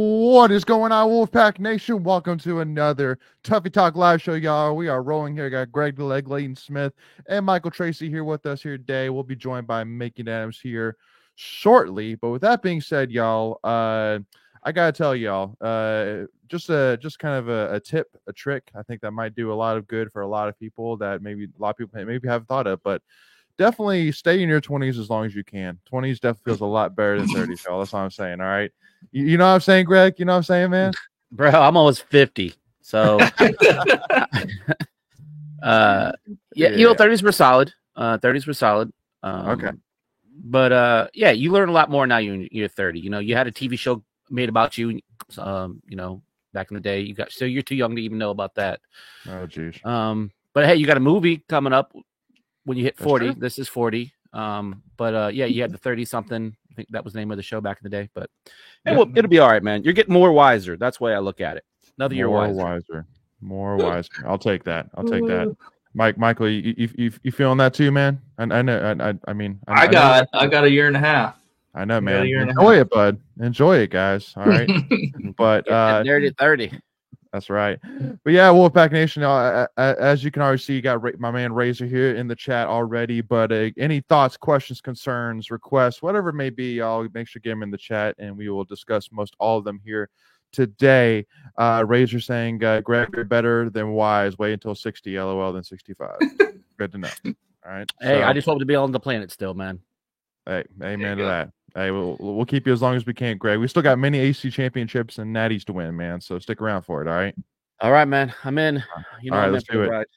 What is going on, Wolfpack Nation? Welcome to another Tuffy Talk live show, y'all. We are rolling here. Got Greg the Leg, Layton Smith, and Michael Tracy here with us here today. We'll be joined by Making Adams here shortly. But with that being said, y'all, I gotta tell y'all, just kind of a tip, a trick. I think that might do a lot of good for a lot of people that maybe a lot of people maybe haven't thought of, but definitely stay in your 20s as long as you can. 20s definitely feels a lot better than 30s, y'all. That's what I'm saying. All right. You know what I'm saying, Greg? You know what I'm saying, man? Bro, I'm almost 50. So, yeah, 30s were solid. 30s were solid. Okay. But, yeah, you learn a lot more now you're 30. You know, you had a TV show made about you, back in the day. You're too young to even know about that. Oh, geez. But, hey, you got a movie coming up when you hit 40. This is 40. Yeah, you had the 30-something. I think that was the name of the show back in the day. But it'll be all right, man. You're getting more wiser. That's the way I look at it. Another year wiser. More wiser. I'll take that. Michael, you feeling that too, man? I know. I mean, I got a year and a half. I know, man. Enjoy it, bud. Enjoy it, guys. All right. But there to 30. That's right. But yeah, Wolfpack Nation, as you can already see, you got my man Razor here in the chat already. But any thoughts, questions, concerns, requests, whatever it may be, y'all make sure to get them in the chat, and we will discuss most all of them here today. Razor saying, Greg, you're better than Wise. Wait until 60, LOL, than 65. Good to know. All right. Hey, I just hope to be on the planet still, man. Hey, amen to that. Hey, we'll keep you as long as we can, Greg. We still got many AC championships and natties to win, man. So stick around for it. All right, man. I'm in. All right, let's do it. Ride.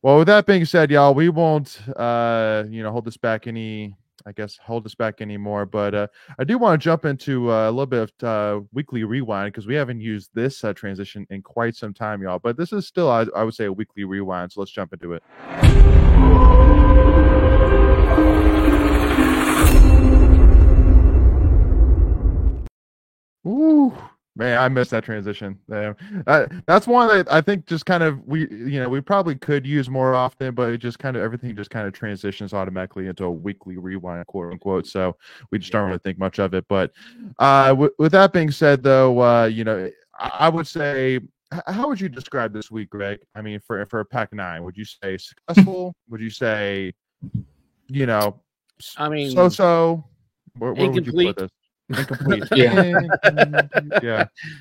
Well, with that being said, y'all, we won't, hold us back anymore. But I do want to jump into a little bit of weekly rewind because we haven't used this transition in quite some time, y'all. But this is still, I would say, a weekly rewind. So let's jump into it. Ooh, man, I missed that transition. That's one that I think just kind of we probably could use more often, but it just kind of everything just kind of transitions automatically into a weekly rewind, quote unquote. So we just don't really think much of it. But with that being said, though, I would say, how would you describe this week, Greg? I mean, for Pac 9, would you say successful? Would you say, so? Where would you put this? Incomplete.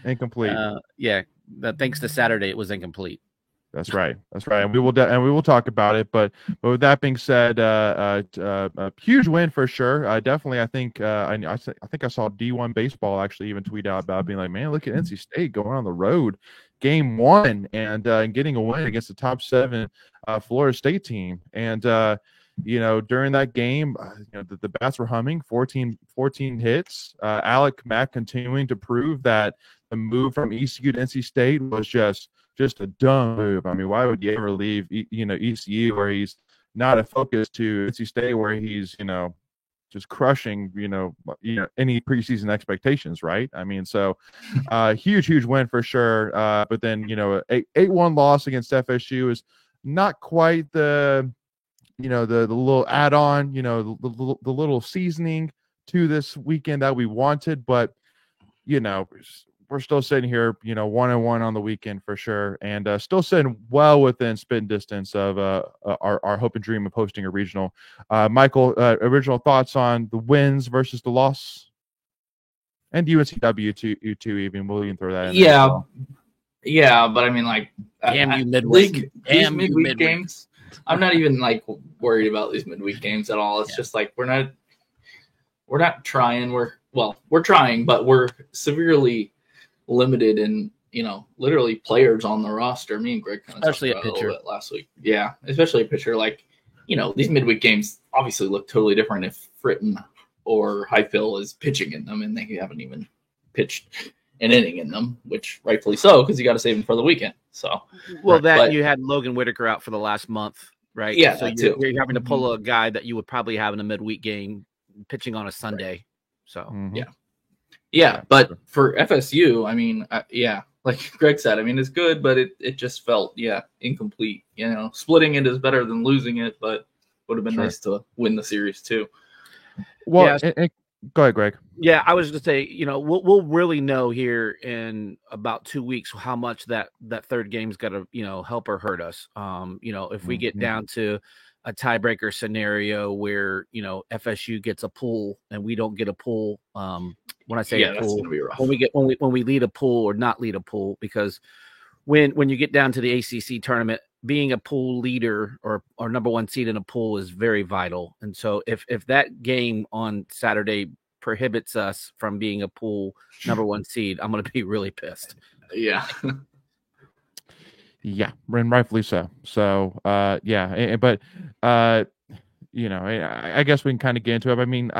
Incomplete. Thanks to Saturday, it was incomplete. That's right. And we will talk about it. But with that being said, a huge win for sure. Definitely, I think I think I saw D1 Baseball actually even tweet out about being like, man, look at NC State going on the road, game 1, and getting a win against the top 7 Florida State team. And during that game, the bats were humming, 14 hits. Alec Mack continuing to prove that the move from ECU to NC State was just a dumb move. I mean, why would you ever leave, ECU where he's not a focus to NC State where he's, just crushing, any preseason expectations, right? I mean, so huge win for sure. But then, 8-1 loss against FSU is not quite the little add-on, the little seasoning to this weekend that we wanted, but we're still sitting here, 1-1 on the weekend for sure, and still sitting well within spitting distance of our hope and dream of hosting a regional. Michael, original thoughts on the wins versus the loss, and UNCW too. Even we'll even throw that in. Yeah, but I mean, like, damn you midweek, these midweek games. I'm not even worried about these midweek games at all. It's just like we're not trying. We're trying, but we're severely limited in literally players on the roster. Me and Greg kind of especially talked a about pitcher it a little bit last week. Yeah, especially a pitcher. These midweek games obviously look totally different if Fritton or Highfill is pitching in them, and they haven't even pitched an inning in them, which rightfully so, because you got to save them for the weekend. So, you had Logan Whitaker out for the last month, right? Yeah, so you're having to pull a guy that you would probably have in a midweek game pitching on a Sunday. Right. So yeah. But for FSU, I mean, like Greg said, I mean, it's good, but it just felt incomplete. Splitting it is better than losing it, but would have been nice to win the series too. Well, Go ahead, Greg. Yeah, I was going to say, we'll really know here in about 2 weeks how much that third game's got to, help or hurt us. If we get down to a tiebreaker scenario where, FSU gets a pool and we don't get a pool. When I say a pool, when we lead a pool or not lead a pool, because when you get down to the ACC tournament, being a pool leader or number one seed in a pool is very vital. And so if that game on Saturday prohibits us from being a pool number one seed, I'm going to be really pissed. Yeah. Yeah, and rightfully so. So, yeah, but I guess we can kind of get into it. I mean,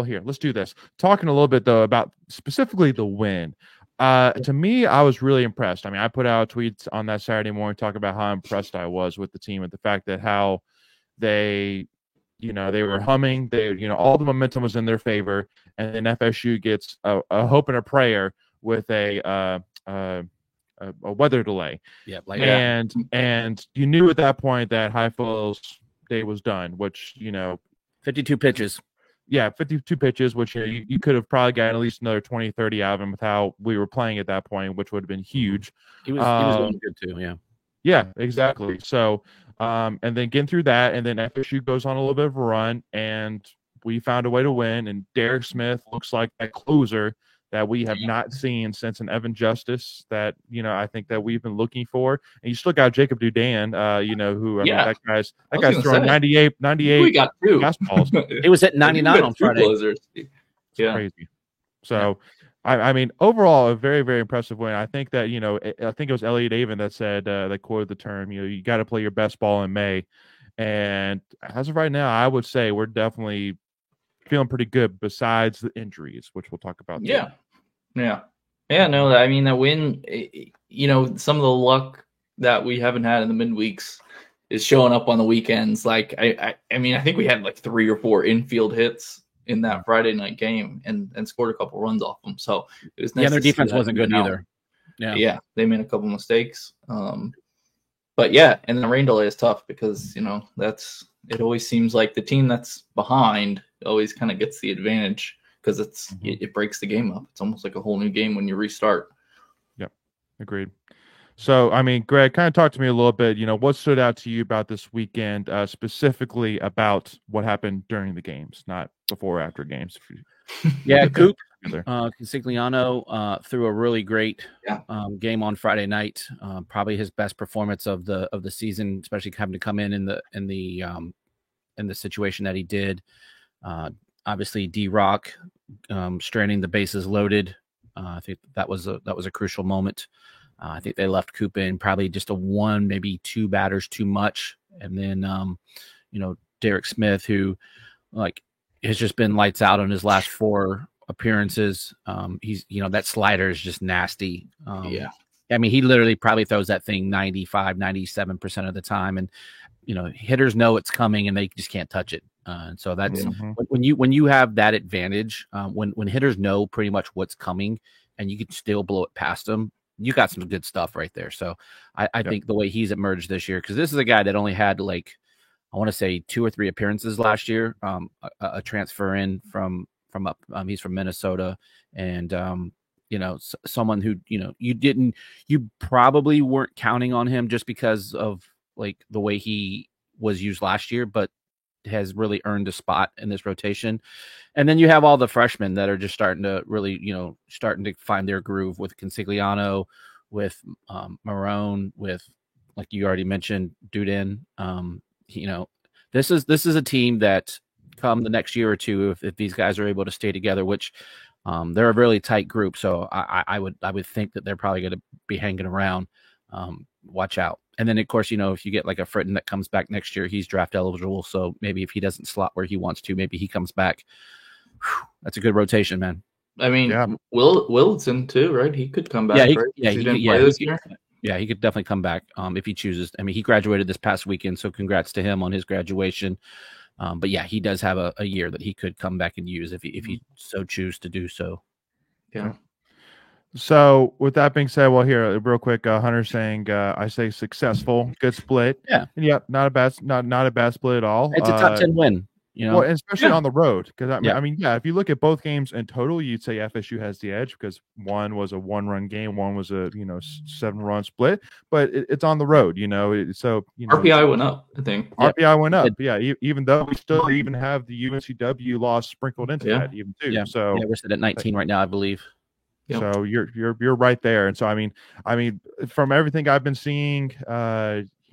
here, let's do this. Talking a little bit though about specifically the win. To me, I was really impressed. I mean, I put out tweets on that Saturday morning talking about how impressed I was with the team and the fact that how they, they were humming. They, all the momentum was in their favor, and then FSU gets a hope and a prayer with a weather delay. Yeah, and you knew at that point that Heupel's day was done. Which 52 pitches. Yeah, 52 pitches, which you could have probably gotten at least another 20, 30 out of him with how we were playing at that point, which would have been huge. He was going good too, yeah. Yeah, exactly. So, and then getting through that, and then FSU goes on a little bit of a run, and we found a way to win. And Derek Smith looks like that closer that we have not seen since an Evan Justice that, I think that we've been looking for. And you still got Jacob Dudan, who, I mean, that guy's throwing 98 we got two fastballs. It was at 99 on Friday. Yeah. Crazy. So, I mean, overall, a very, very impressive win. I think that, I think it was Elliot Avon that said, that quoted the term, you got to play your best ball in May. And as of right now, I would say we're definitely feeling pretty good besides the injuries, which we'll talk about. Yeah. No, I mean, that win, some of the luck that we haven't had in the midweeks is showing up on the weekends. Like, I mean, I think we had like 3 or 4 infield hits in that Friday night game and scored a couple runs off them. So it was nice. Yeah, their defense wasn't good either. Yeah, they made a couple mistakes. But yeah, and the rain delay is tough because, it always seems like the team that's behind always kind of gets the advantage because it breaks the game up. It's almost like a whole new game when you restart. Yep, agreed. So, I mean, Greg, kind of talk to me a little bit, what stood out to you about this weekend, specifically about what happened during the games, not before or after games. Yeah, Coop Consigliano threw a really great game on Friday night. Probably his best performance of the season, especially having to come in the situation that he did. Obviously, D-Rock stranding the bases loaded. I think that was a crucial moment. I think they left Coop in probably just a 1, maybe 2 batters too much, and then Derek Smith, who has just been lights out on his last 4 appearances. He's that slider is just nasty. I mean, he literally probably throws that thing 95-97% of the time, and hitters know it's coming and they just can't touch it. And so that's when you have that advantage, when hitters know pretty much what's coming and you can still blow it past them, you got some good stuff right there. So I think the way he's emerged this year, because this is a guy that only had I want to say 2 or 3 appearances last year, a transfer in from up, he's from Minnesota, and someone who you probably weren't counting on him just because of the way he was used last year, but has really earned a spot in this rotation. And then you have all the freshmen that are just starting to really, starting to find their groove with Consigliano, with Marone, with, like you already mentioned, Duden. This is a team that come the next year or two, if these guys are able to stay together, which they're a really tight group. So I would think that they're probably going to be hanging around. Watch out. And then, of course, if you get like a Fritton that comes back next year, he's draft eligible. So maybe if he doesn't slot where he wants to, maybe he comes back. Whew, that's a good rotation, man. I mean, Wilson too, right? He could come back. Yeah, he could definitely come back if he chooses. I mean, he graduated this past weekend, so congrats to him on his graduation. But yeah, he does have a year that he could come back and use if he so choose to do so. Yeah. So with that being said, well, here real quick, Hunter saying, I say successful, good split. Yeah, and not a bad split at all. It's a top 10 win. You know, well, and especially Yeah. on the road, because Yeah. I mean, yeah, if you look at both games in total, you'd say FSU has the edge because one was a 1-run game, one was a 7-run split, but it's on the road, so RPI went up, I think. Yep. RPI went up, It- yeah. Even though we still even have the UNCW loss sprinkled into Yeah. that, even too. Yeah. So Yeah, we're sitting at 19 right now, I believe. Yep. so you're right there, and so I mean, from everything I've been seeing,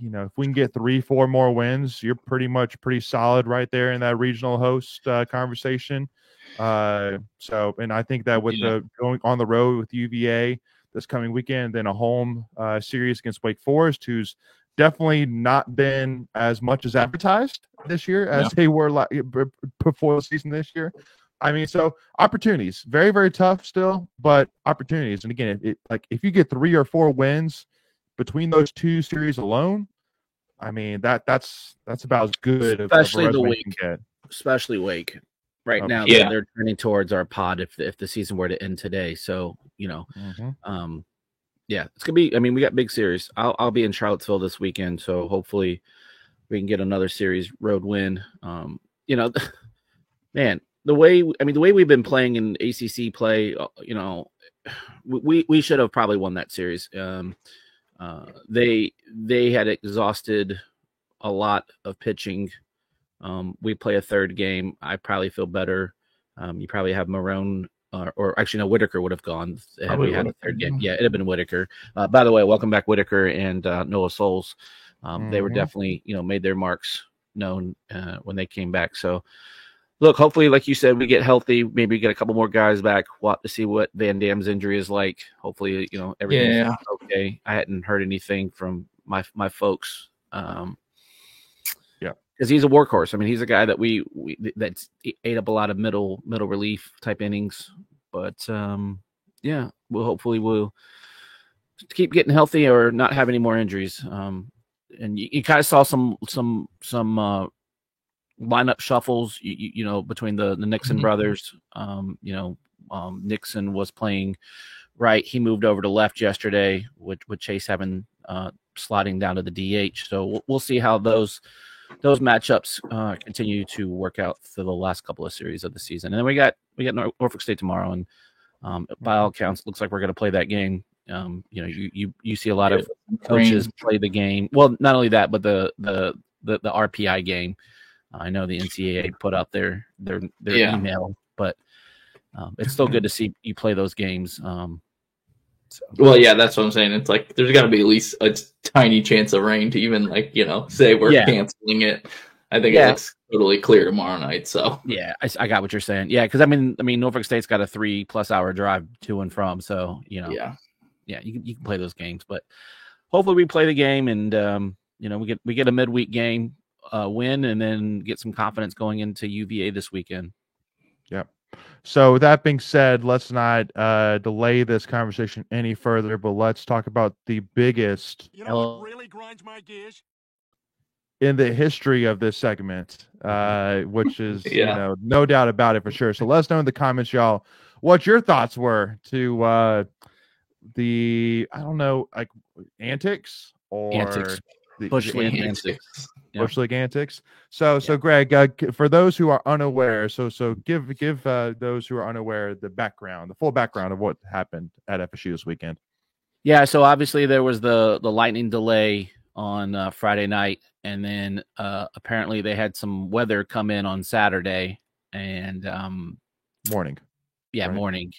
if we can get 3-4 more wins, you're pretty solid right there in that regional host conversation. So, and I think that with the going on the road with UVA this coming weekend, then a home series against Wake Forest, who's definitely not been as much as advertised this year as they were before the season this year. I mean, so opportunities, very, very tough still, but opportunities. And again, if you get 3 or 4 wins between those 2 series alone, I mean that's about as good Especially of a the resume Wake. you can get. Especially Wake. Right now, Yeah. they're turning towards our pod if the season were to end today. So, Mm-hmm. yeah, it's gonna be. I mean, we got big series. I'll be in Charlottesville this weekend, so hopefully we can get another series road win. Man, the way we've been playing in ACC play, we should have probably won that series. They had exhausted a lot of pitching. We play a third game. I probably feel better. You probably have Marone, or actually, no, Whitaker would have gone had we had a third game. Yeah, it'd have been Whitaker. By the way, welcome back, Whitaker and Noah Souls. They were definitely, made their marks known when they came back. So, look, hopefully, like you said, we get healthy. Maybe we get a couple more guys back. We'll have to see what Van Dam's injury is like. Hopefully, everything's okay. I hadn't heard anything from my folks. Because he's a workhorse. I mean, he's a guy that we that's ate up a lot of middle relief type innings. But we'll keep getting healthy or not have any more injuries. And you kind of saw some lineup shuffles, between the Nixon brothers. Nixon was playing right. He moved over to left yesterday with Chase having sliding down to the DH. So we'll see how those matchups continue to work out for the last couple of series of the season. And then we got Norfolk State tomorrow, and by all accounts, it looks like we're going to play that game. You see a lot of coaches play the game. Well, not only that, but the RPI game. I know the NCAA put out their email, but it's still good to see you play those games. Well, yeah, that's what I'm saying. It's like there's got to be at least a tiny chance of rain to even say we're canceling it. I think it's totally clear tomorrow night. So yeah, I got what you're saying. Yeah, because I mean Norfolk State's got a 3+ hour drive to and from. So you can play those games, but hopefully we play the game and we get a midweek game win and then get some confidence going into UVA this weekend. Yep. So with that being said, let's not delay this conversation any further, but let's talk about the biggest what really grinds my gears in the history of this segment, which is no doubt about it for sure. So let us know in the comments, y'all, what your thoughts were to the antics or antics. Bush League antics. Bush League antics. So Greg, for those who are unaware, so give those who are unaware the full background of what happened at FSU this weekend. Yeah, so obviously there was the lightning delay on Friday night, and then apparently they had some weather come in on Saturday and morning. Yeah, right? Morning.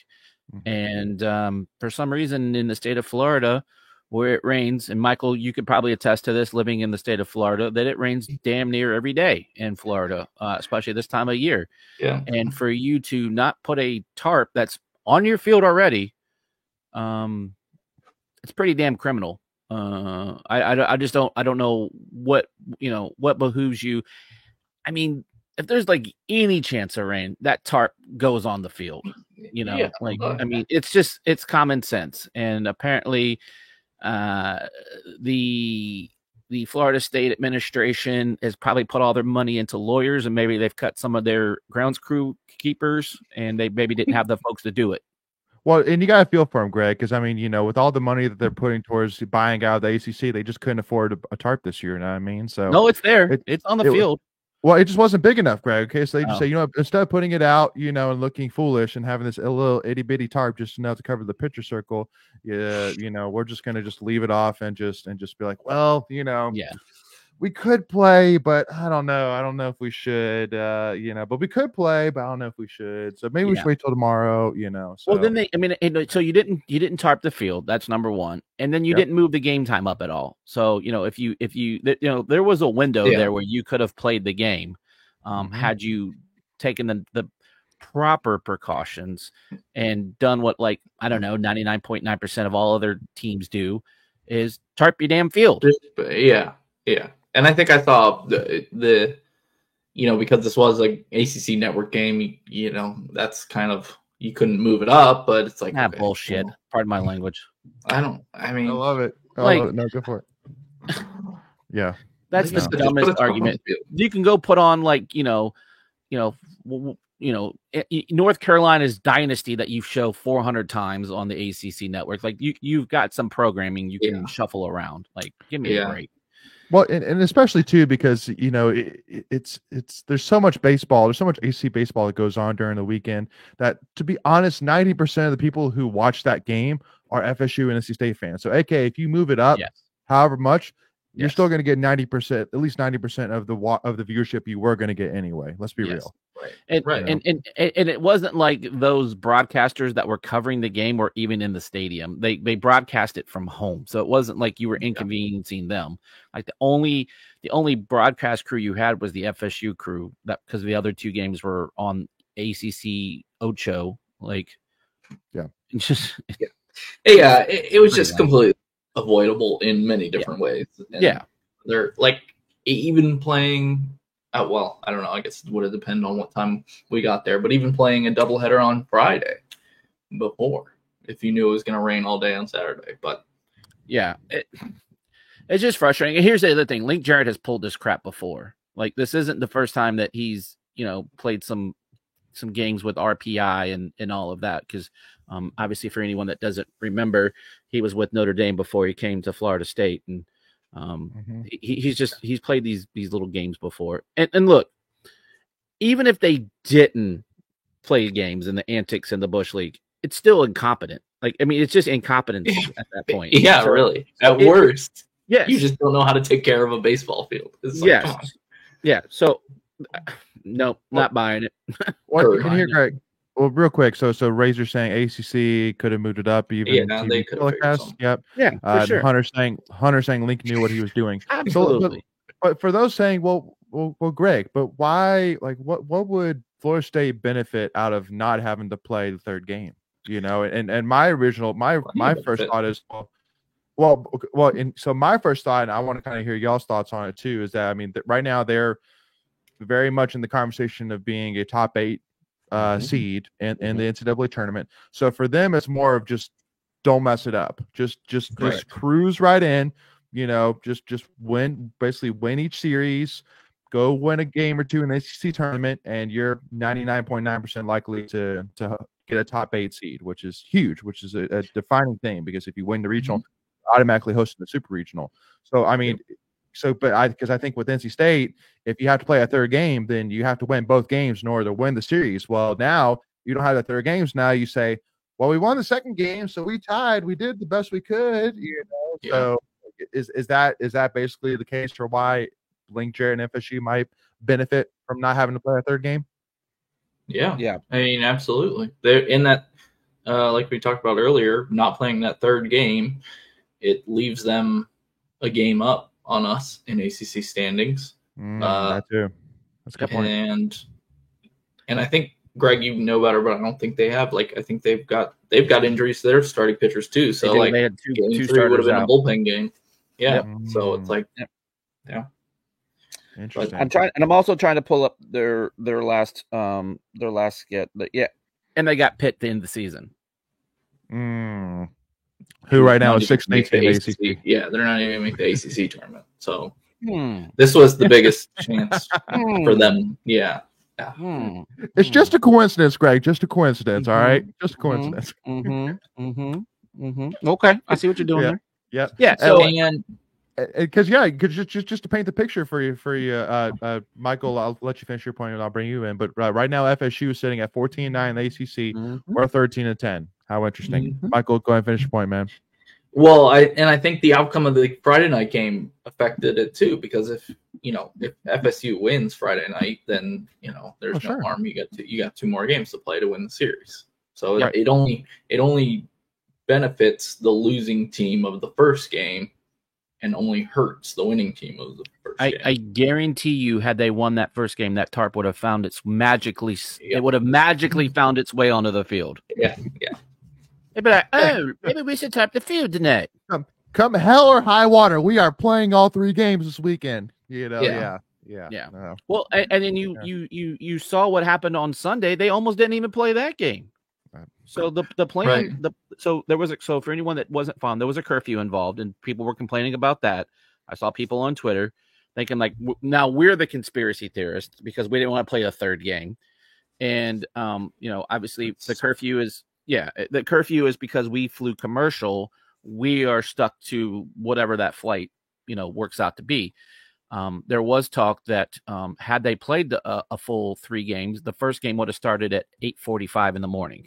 Mm-hmm. And for some reason in the state of Florida, where it rains, and Michael, you could probably attest to this living in the state of Florida, that it rains damn near every day in Florida, especially this time of year. Yeah. And for you to not put a tarp that's on your field already, it's pretty damn criminal. I just don't know what behooves you. I mean, if there's like any chance of rain, that tarp goes on the field, I mean, it's common sense. And apparently, the Florida State administration has probably put all their money into lawyers, and maybe they've cut some of their grounds crew keepers, and they maybe didn't have the folks to do it. Well, and you got to feel for them, Greg, because I mean, with all the money that they're putting towards buying out the ACC, they just couldn't afford a tarp this year. You know what I mean? So no, it's there. It's on the field. Well, it just wasn't big enough, Greg. Okay, so they just Oh. say, you know, instead of putting it out, you know, and looking foolish and having this little itty bitty tarp just enough to cover the picture circle, yeah, you know, we're just gonna just leave it off and just be like, well, you know, Yeah. we could play, but I don't know. I don't know if we should, you know, but we could play, but I don't know if we should. So maybe we should wait till tomorrow, you know. So. Well, then so you didn't tarp the field. That's number one, and then you didn't move the game time up at all. So you know, if you there was a window there where you could have played the game, had you taken the proper precautions and done what, like, I don't know, 99.9% of all other teams do, is tarp your damn field. Yeah. And I think I saw the you know, because this was a ACC network game, you know, that's kind of, you couldn't move it up, but it's like, okay, bullshit. well, Pardon my language. I love it. Like, no, go for it. Yeah. That's the dumbest argument. You can go put on, like, North Carolina's dynasty that you show 400 times on the ACC network. Like, you've got some programming you can shuffle around. Like, give me a break. Well, and especially too, because, you know, it's there's so much baseball, there's so much ACC baseball that goes on during the weekend that, to be honest, 90% of the people who watch that game are FSU and NC State fans. So, AK, if you move it up, however much, you're still going to get 90%, at least 90% of the viewership you were going to get anyway. Let's be real. Right. And it wasn't like those broadcasters that were covering the game were even in the stadium. They broadcast it from home, so it wasn't like you were inconveniencing them. Like, the only broadcast crew you had was the FSU crew, that because the other two games were on ACC Ocho. Like, it was just completely avoidable in many different ways. And they're like, even playing. Well, I don't know. I guess it would have depended on what time we got there. But even playing a doubleheader on Friday before, if you knew it was going to rain all day on Saturday. But it's just frustrating. And here's the other thing: Link Jarrett has pulled this crap before. Like, this isn't the first time that he's played some games with RPI and all of that. Because obviously, for anyone that doesn't remember, he was with Notre Dame before he came to Florida State, and he's played these little games before. And look, even if they didn't play games in the antics in the Bush League, it's still incompetent. Like, I mean, it's just incompetence at that point. Yeah, so, really. At worst, you just don't know how to take care of a baseball field. It's like, come on. Yeah. So, no, not buying it. What can you hear, Greg? Well, real quick. So Razor saying ACC could have moved it up even. They could have. Yep. Yeah. For sure. Hunter saying Link knew what he was doing. Absolutely. But for those saying, well, Greg, but why? Like, what would Florida State benefit out of not having to play the third game? You know, and my first thought is, so my first thought, and I want to kind of hear y'all's thoughts on it too, is that, I mean, right now they're very much in the conversation of being a top 8 seed in the NCAA tournament. So for them, it's more of just don't mess it up. Just cruise right in. You know, just win each series. Go win a game or two in the ACC tournament, and you're 99.9% likely to get a top 8 seed, which is huge, which is a defining thing, because if you win the regional, automatically hosting the super regional. So I mean. Because I think with NC State, if you have to play a third game, then you have to win both games in order to win the series. Well, now you don't have the third games. Now you say, well, we won the second game, so we tied. We did the best we could, you know. Yeah. So is that basically the case for why Link Jarrett and FSU might benefit from not having to play a third game? Yeah. I mean, absolutely. They're in that, like we talked about earlier, not playing that third game, it leaves them a game up on us in ACC standings. That too. That's a good point. And I think, Greg, you know better, but I don't think they have. Like, I think they've got injuries to their starting pitchers too. So like, they had two game 3 would have been a bullpen game. Yeah. Yep. So it's like, Interesting. But I'm also trying to pull up their last skit. But and they got Pitt to end the season. Who right now is 6-18 in the ACC. Yeah, they're not even make the ACC tournament. So this was the biggest chance for them. Yeah. It's just a coincidence, Greg. Just a coincidence. All right, just a coincidence. Okay, I see what you're doing there. Yeah. Yeah. So because just to paint the picture for you, Michael, I'll let you finish your point and I'll bring you in. But right now, FSU is sitting at 14-9 in the ACC. Mm-hmm. We're 13-10. How interesting, Mm-hmm. Michael? Go ahead and finish your point, man. Well, I think the outcome of the Friday night game affected it too, because if FSU wins Friday night, then there's no harm. You got 2 more games to play to win the series. So it only benefits the losing team of the first game, and only hurts the winning team of the first game. I guarantee you, had they won that first game, that tarp would have found its magically. It would have magically found its way onto the field. Yeah. They'd be like, oh, maybe we should tarp the field tonight. Come hell or high water, we are playing all 3 games this weekend. Yeah. No. Well, and then you saw what happened on Sunday. They almost didn't even play that game. Right. So the plan, so for anyone that wasn't following, there was a curfew involved, and people were complaining about that. I saw people on Twitter thinking like, now we're the conspiracy theorists because we didn't want to play a 3rd game, and obviously the curfew is because we flew commercial. We are stuck to whatever that flight works out to be. There was talk that had they played a full 3 games, the first game would have started at 8:45 in the morning.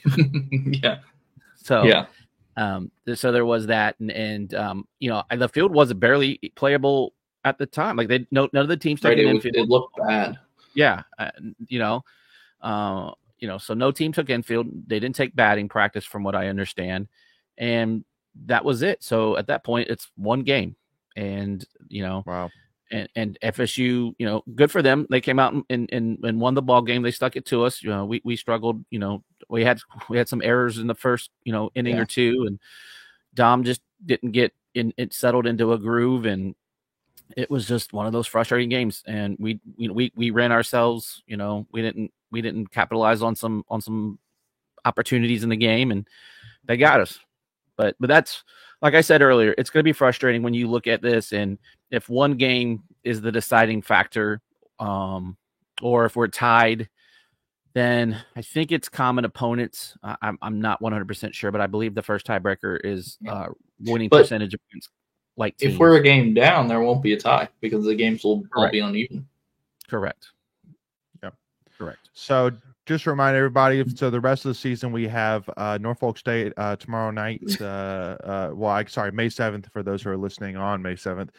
Yeah. So so there was that, and the field was barely playable at the time. Like none of the teams took infield. It looked bad. Yeah, so no team took infield. They didn't take batting practice, from what I understand, and that was it. So at that point, it's 1 game, and wow. And FSU, good for them. They came out and won the ball game. They stuck it to us. We struggled. We had some errors in the first inning or 2, and Dom just didn't get it settled into a groove, and it was just one of those frustrating games. And we ran ourselves. We didn't capitalize on some opportunities in the game, and they got us. But that's, like I said earlier, it's going to be frustrating when you look at this, and if 1 game is the deciding factor, or if we're tied, then I think it's common opponents. I'm not 100% sure, but I believe the first tiebreaker is winning percentage against like teams. If we're a game down, there won't be a tie because the games will all be uneven. Correct. Yep. Correct. So just to remind everybody, so the rest of the season we have Norfolk State tomorrow night. May 7th for those who are listening on May 7th.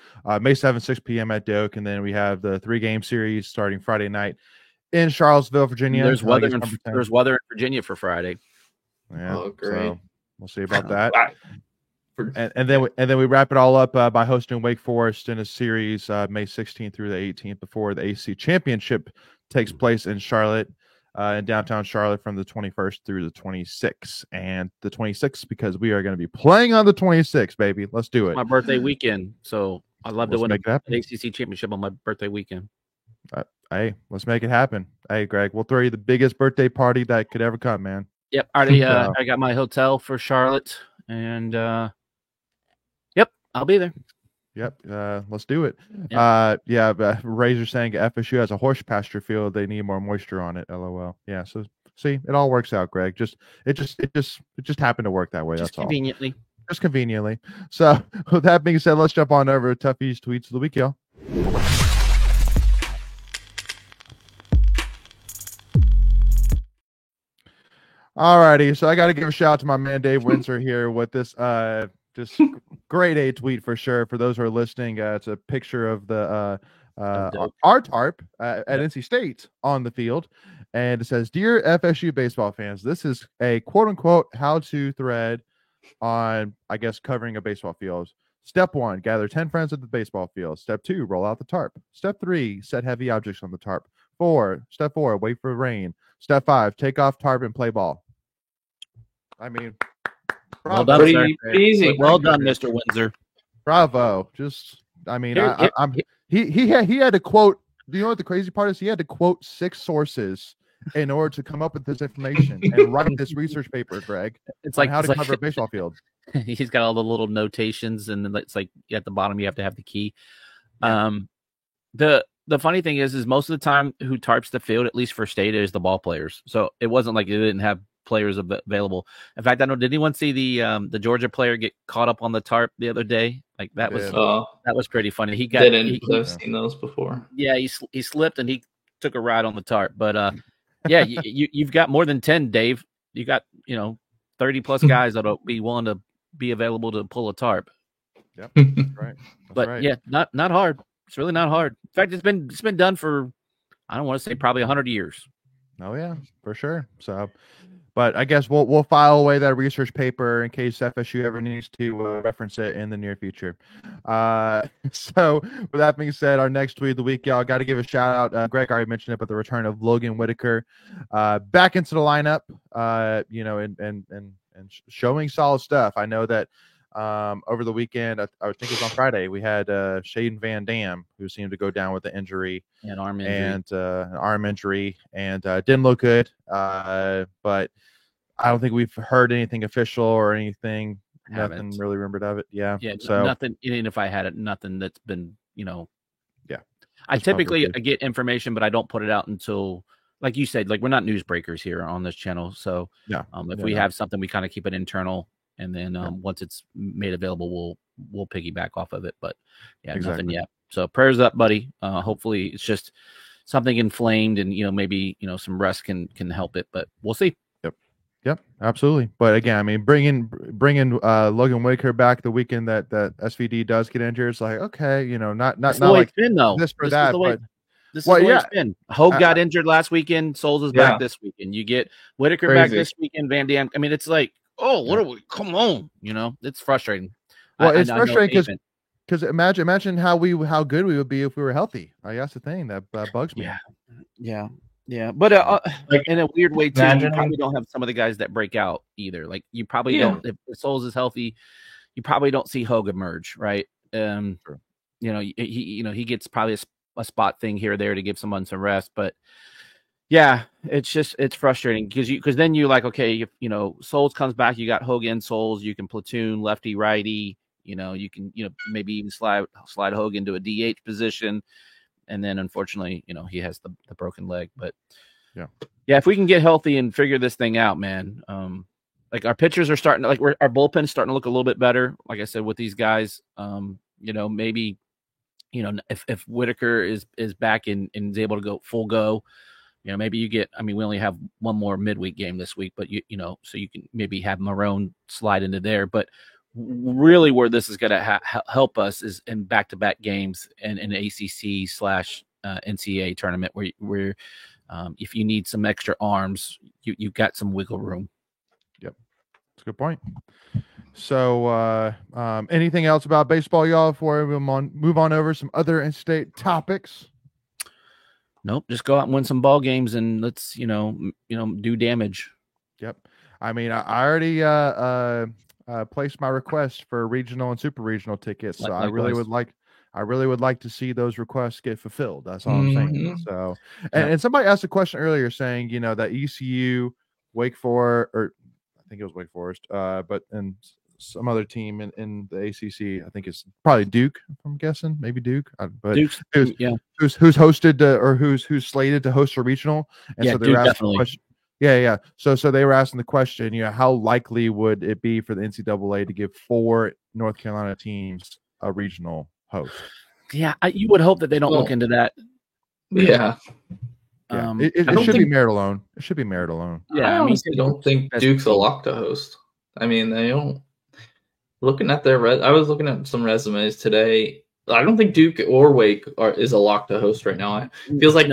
May 7th, 6 p.m. at Doak, and then we have the 3-game series starting Friday night in Charlottesville, Virginia. There's weather in Virginia for Friday. Yeah, oh, great. So we'll see about that. And then we wrap it all up by hosting Wake Forest in a series May 16th through the 18th before the AC Championship takes place in Charlotte. In downtown Charlotte from the 21st through the 26th. And the 26th, because we are going to be playing on the 26th, baby. Let's do it. It's my birthday weekend, so I'd love to win an ACC championship on my birthday weekend. Hey, let's make it happen. Hey, Greg, we'll throw you the biggest birthday party that could ever come, man. Yep, already. I got my hotel for Charlotte, and yep, I'll be there. Yep, let's do it. Yep. Razor saying FSU has a horse pasture field. They need more moisture on it. LOL. Yeah. So see, it all works out, Greg. It just happened to work that way. That's conveniently. All. Just conveniently. So with that being said, let's jump on over to Tuffy's tweets of the week, y'all. Alrighty, so I got to give a shout out to my man Dave Windsor here with this just grade A tweet for sure. For those who are listening, it's a picture of the our tarp at NC State on the field, and it says, "Dear FSU baseball fans, this is a quote unquote how-to thread on, I guess, covering a baseball field. Step 1, gather 10 friends at the baseball field. Step 2, roll out the tarp. Step 3, set heavy objects on the tarp. Step 4, wait for rain. Step 5, take off tarp and play ball." I mean, well done, pretty easy. Well done, Mr. Windsor. Bravo. He had to quote. Do you know what the crazy part is? He had to quote 6 sources in order to come up with this information and write this research paper, Greg. It's like how to cover a baseball field. He's got all the little notations, and then it's like at the bottom you have to have the key. The funny thing is most of the time who tarps the field, at least for State, is the ball players. So it wasn't like they didn't have players available. In fact, I don't know. Did anyone see the Georgia player get caught up on the tarp the other day? Like that was pretty funny. He got. I've seen those before. Yeah, he slipped and he took a ride on the tarp. But yeah, you've got more than 10, Dave. You got 30 plus guys that'll be willing to be available to pull a tarp. Yep, that's right. Yeah, not hard. It's really not hard. In fact, it's been done for, I don't want to say probably 100 years. Oh yeah, for sure. So, but I guess we'll file away that research paper in case FSU ever needs to reference it in the near future. So with that being said, our next tweet of the week, y'all got to give a shout out. Greg already mentioned it, but the return of Logan Whitaker back into the lineup. And showing solid stuff. I know that over the weekend, I think it was on Friday, we had Shaden Van Dam, who seemed to go down with an injury, an arm injury, and didn't look good. But I don't think we've heard anything official or anything. Nothing really remembered of it. Yeah. So nothing. Even if I had it, nothing that's been, Yeah. I That's typically get information, but I don't put it out until, like you said, like we're not newsbreakers here on this channel. So if we have something, we kind of keep it internal. And then once it's made available, we'll piggyback off of it. But nothing yet. So prayers up, buddy. Hopefully it's just something inflamed, and maybe some rest can help it. But we'll see. Yep, absolutely. But again, I mean, bringing Logan Whitaker back the weekend that SVD does get injured, it's like, okay, not like been, though. This for that, but. This is the way it's been. Hogue got injured last weekend. Souls is back this weekend. You get Whitaker back this weekend. Van Dam. I mean, it's like, what are we? Come on, it's frustrating. Well, it's frustrating because imagine how good we would be if we were healthy. That's the thing that bugs me. Yeah. But in a weird way too, you probably don't have some of the guys that break out either. Like you probably don't. If Souls is healthy, you probably don't see Hogue emerge, right? Sure. He gets probably a spot thing here or there to give someone some rest, but it's frustrating because then you're like, okay, if Souls comes back, you got Hogue and Souls, you can platoon lefty righty, you can maybe even slide Hogue into a DH position, and then unfortunately he has the broken leg. But if we can get healthy and figure this thing out, man, like our pitchers are starting to, like our bullpen's starting to look a little bit better, like I said, with these guys. Maybe if Whitaker is back and is able to go full go, maybe you get, we only have one more midweek game this week, but so you can maybe have Marone slide into there. But really where this is going to help us is in back-to-back games and an ACC / NCAA tournament where if you need some extra arms, you've got some wiggle room. Yep. That's a good point. So anything else about baseball, y'all, before we move on over some other in-state topics? Nope. Just go out and win some ball games and let's, do damage. Yep. I mean, I already placed my request for regional and super regional tickets. So I really would like to see those requests get fulfilled. That's all I'm saying. So, and somebody asked a question earlier saying, that ECU, Wake Forest, or I think it was Wake Forest, but and some other team in the ACC. I think it's probably Duke. I'm guessing maybe Duke. But Duke's, who's hosted or who's slated to host a regional. And so they were asking the question. Yeah. So they were asking the question. How likely would it be for the NCAA to give 4 North Carolina teams a regional host? Yeah, you would hope that they don't look into that. Yeah. It should be merit alone. It should be merit alone. Yeah, I honestly don't think Duke's a lock to host. I mean, they don't. Looking at their I was looking at some resumes today. I don't think Duke or Wake is a lock to host right now. It feels like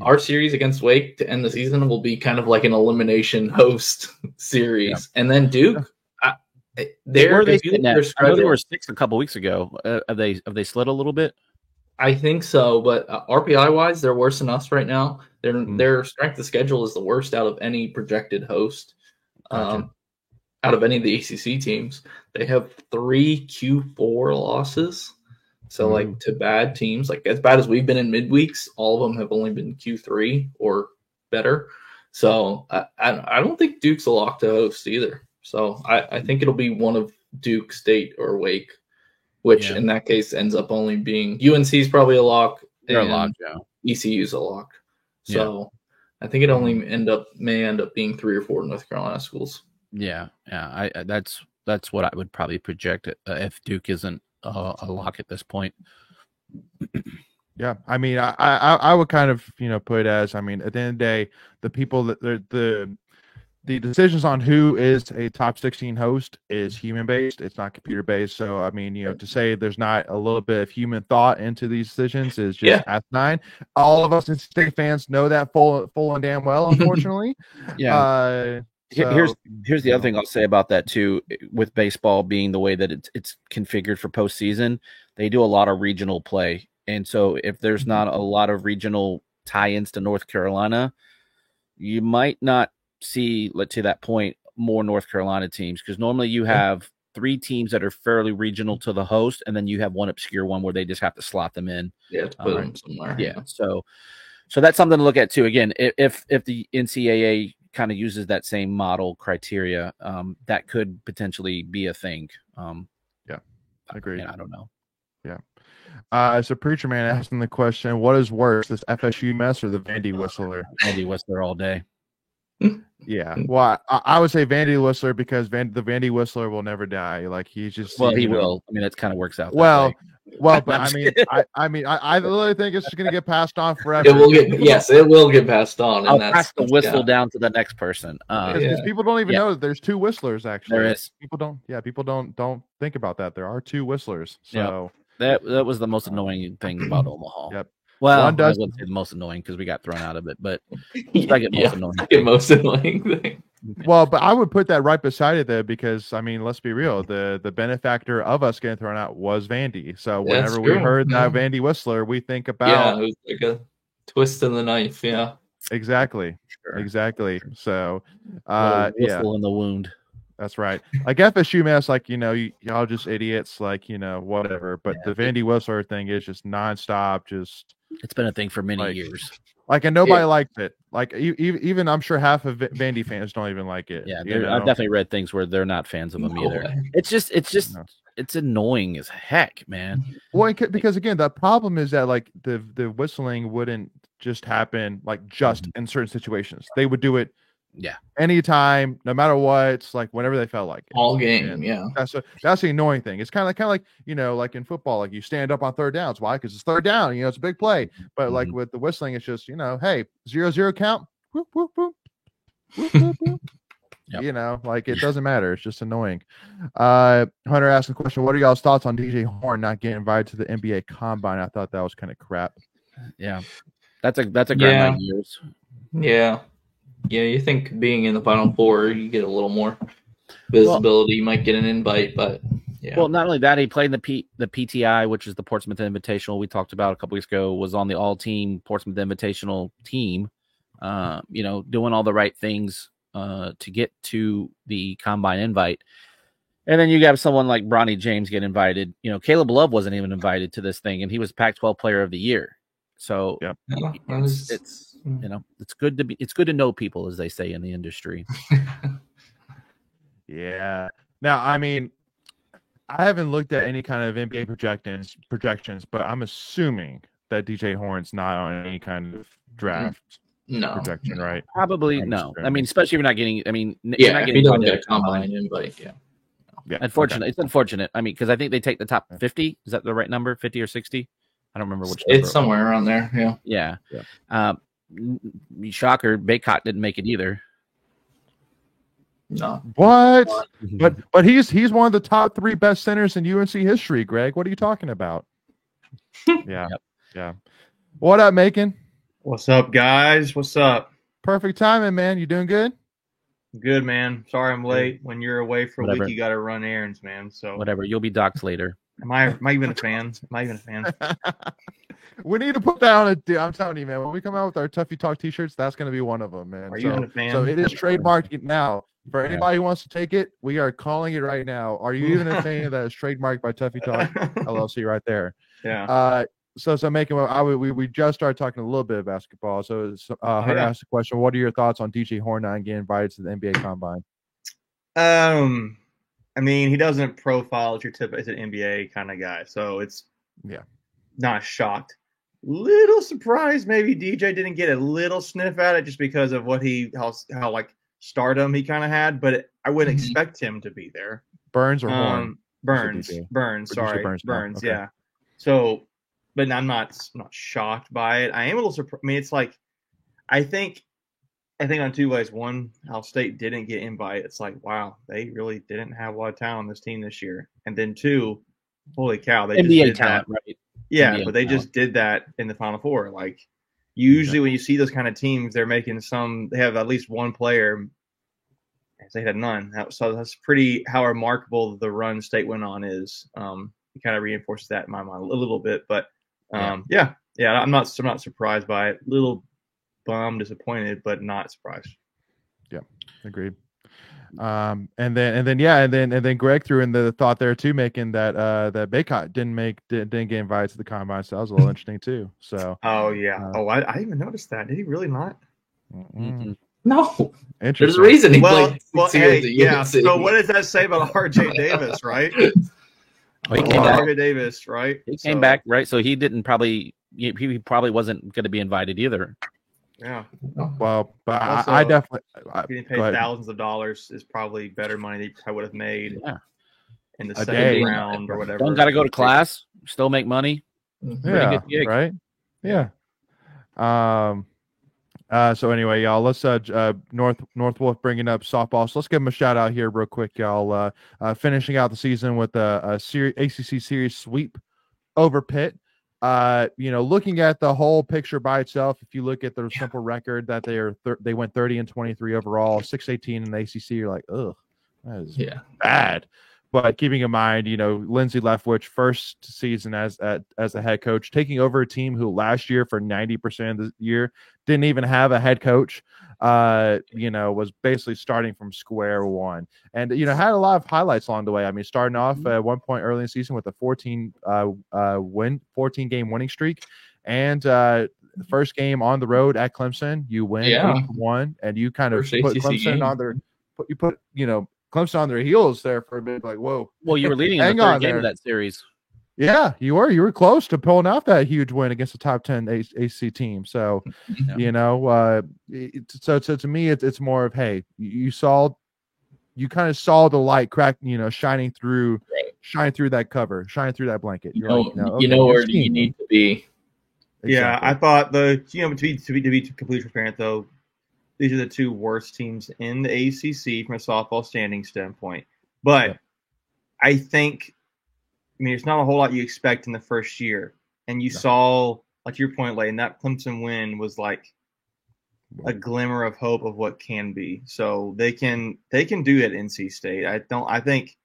our series against Wake to end the season will be kind of like an elimination host series, and then Duke. They were 6 a couple weeks ago. Have they slid a little bit? I think so, but RPI wise, they're worse than us right now. Their strength of schedule is the worst out of any projected host. Out of any of the ACC teams, they have 3 Q4 losses. So like to bad teams, like as bad as we've been in midweeks, all of them have only been Q3 or better. So I don't think Duke's a lock to host either. So I think it'll be one of Duke, State, or Wake, which in that case ends up only being UNC's probably a lock. They're a lock, ECU's a lock. So I think it only may end up being 3 or 4 North Carolina schools. Yeah. That's what I would probably project if Duke isn't a lock at this point. Yeah, I mean, I would kind of put it as, I mean, at the end of the day, the people that the decisions on who is a top 16 host is human based. It's not computer based. So I mean, to say there's not a little bit of human thought into these decisions is just asinine. All of us NC State fans know that full and damn well, unfortunately. Yeah. Here's the other thing I'll say about that too. With baseball being the way that it's configured for postseason, they do a lot of regional play, and so if there's not a lot of regional tie-ins to North Carolina, you might not see, to that point, more North Carolina teams, because normally you have 3 teams that are fairly regional to the host, and then you have one obscure one where they just have to slot them in. Yeah, to put them somewhere. Yeah, so that's something to look at too. Again, if the NCAA kind of uses that same model criteria, that could potentially be a thing. Agreed. I don't know. Yeah. So Preacher Man asking the question, what is worse, this FSU mess or the Vandy Whistler? Vandy Whistler all day. Yeah. Well, I would say Vandy Whistler because the Vandy Whistler will never die. Like he's just he will. I mean, that kind of works out. Well, but I literally think it's just gonna get passed on forever. It will get passed on. I'll pass the whistle down to the next person. Because people don't even know that there's 2 whistlers. Actually, there is. People don't think about that. There are 2 whistlers. So that was the most annoying thing about Omaha. Yep. Well, I wouldn't say the most annoying because we got thrown out of it, but second most annoying thing. Well, but I would put that right beside it though, because I mean, let's be real, the benefactor of us getting thrown out was Vandy. So whenever we heard that Vandy Whistler, we think about it was like a twist in the knife. Yeah, exactly. So whistle in the wound. That's right. Like FSU mess, like y'all just idiots, like whatever. But the Vandy Whistler thing is just nonstop. Just it's been a thing for many years. Like, and nobody liked it. Like even I'm sure half of Vandy fans don't even like it. Yeah, I've definitely read things where they're not fans of them either. It's just it's annoying as heck, man. Well, because again, the problem is that like the whistling wouldn't just happen like just in certain situations. They would do it anytime, no matter what. It's like whenever they felt like it. All game. And that's the annoying thing. It's kind of like like in football, like you stand up on third downs. Why? Because it's third down. It's a big play. But like with the whistling, it's just hey, 0-0 count. Whoop, whoop, whoop. Whoop, whoop, whoop. Yep. Like it doesn't matter. It's just annoying. Hunter asked the question, what are y'all's thoughts on DJ Horn not getting invited to the NBA Combine? I thought that was kind of crap. Yeah, that's a grind of years. Yeah, you think being in the Final Four, you get a little more visibility. You might get an invite, but Well, not only that, he played the PTI, which is the Portsmouth Invitational we talked about a couple weeks ago, was on the all-team Portsmouth Invitational team, doing all the right things to get to the Combine invite. And then you got someone like Bronny James get invited. Caleb Love wasn't even invited to this thing, and he was Pac-12 Player of the Year. So it's good to know people, as they say in the industry. Yeah. Now, I mean, I haven't looked at any kind of NBA projections, but I'm assuming that DJ Horn's not on any kind of draft projection, right? Probably no. I mean, especially if you're not getting. I mean, you're not getting a Combine invite. Yeah. Unfortunate. It's unfortunate. I mean, because I think they take the top 50. Is that the right number? 50 or 60? I don't remember which. It's somewhere around there. Yeah. Shocker, Baycott didn't make it either. No. What? But he's one of the top 3 best centers in UNC history, Greg. What are you talking about? Yeah. Yeah. What up, Macon? What's up, guys? What's up? Perfect timing, man. You doing good? Good, man. Sorry I'm late. When you're away for a week, you got to run errands, man. So whatever. You'll be docked later. Am I even a fan? We need to put that on I'm telling you, man. When we come out with our Tuffy Talk t-shirts, that's going to be one of them, man. Are you even a fan? So it is trademarked now. For anybody who wants to take it, we are calling it right now. Are you even a fan that is trademarked by Tuffy Talk LLC right there? Yeah. So making we just started talking a little bit of basketball. So Hunter asked the question, what are your thoughts on DJ Horn not getting invited to the NBA Combine? I mean, he doesn't profile as your typical NBA kind of guy, so it's not shocked. little surprised maybe DJ didn't get a little sniff at it just because of what how like stardom he kind of had, but I wouldn't expect him to be there. Burns or Horn? Burns. Sorry, Burns. Okay. Yeah. So, but I'm not shocked by it. I am a little surprised. I mean, it's like I think on two ways. One, Cal State didn't get invite. It's like, wow, they really didn't have a lot of talent on this team this year. And then two, holy cow, they NBA just did talent, that. right? Yeah, NBA but they just did that in the Final Four. Like usually when you see those kind of teams, they're making they have at least one player. They had none. So that's pretty how remarkable the run State went on is. It kind of reinforces that in my mind a little bit. But yeah, I'm not surprised by it. Little bummed, disappointed, but not surprised. Yeah, agreed. And then Greg threw in the thought there too, making that that Bacot didn't get invited to the combine, so that was a little interesting too. So I even noticed that. Did he really not? Mm-hmm. No, interesting. There's a reason he played. Yeah. So what does that say about RJ Davis, right? He came back. RJ Davis, right? He came back, right? So he didn't probably. He probably wasn't going to be invited either. Yeah. Well, but also, I definitely getting paid thousands of dollars is probably better money than I would have made in the second round or whatever. Don't got to go to class, still make money. Yeah, right. Yeah. So anyway, y'all, let's North Wolf bringing up softball. So let's give them a shout out here real quick, y'all. Finishing out the season with a ACC series sweep over Pitt. Looking at the whole picture by itself, if you look at the simple record that they went 30-23 overall, 6-18 in the ACC, you're like, ugh, that is bad. But keeping in mind, Lindsay Leftwich, first season as a head coach, taking over a team who last year for 90% of the year didn't even have a head coach, was basically starting from square one. And, had a lot of highlights along the way. I mean, starting off at one point early in the season with a 14-game winning streak. And the first game on the road at Clemson, you win 8-1, and you kind of put Clemson on their Clemson on their heels there for a bit, like, whoa. Well, you were leading in the third game of that series. Yeah, you were. You were close to pulling off that huge win against the top 10 AC team. So, so to me, it's more of, hey, you kind of saw the light crack, shining through that cover, shining through that blanket. You're where you need to be. Exactly. Yeah, I thought to be completely transparent though, these are the two worst teams in the ACC from a softball standing standpoint. But I think, it's not a whole lot you expect in the first year. And you saw, like your point, Layton, that Clemson win was like a glimmer of hope of what can be. So they can do it at NC State. I think,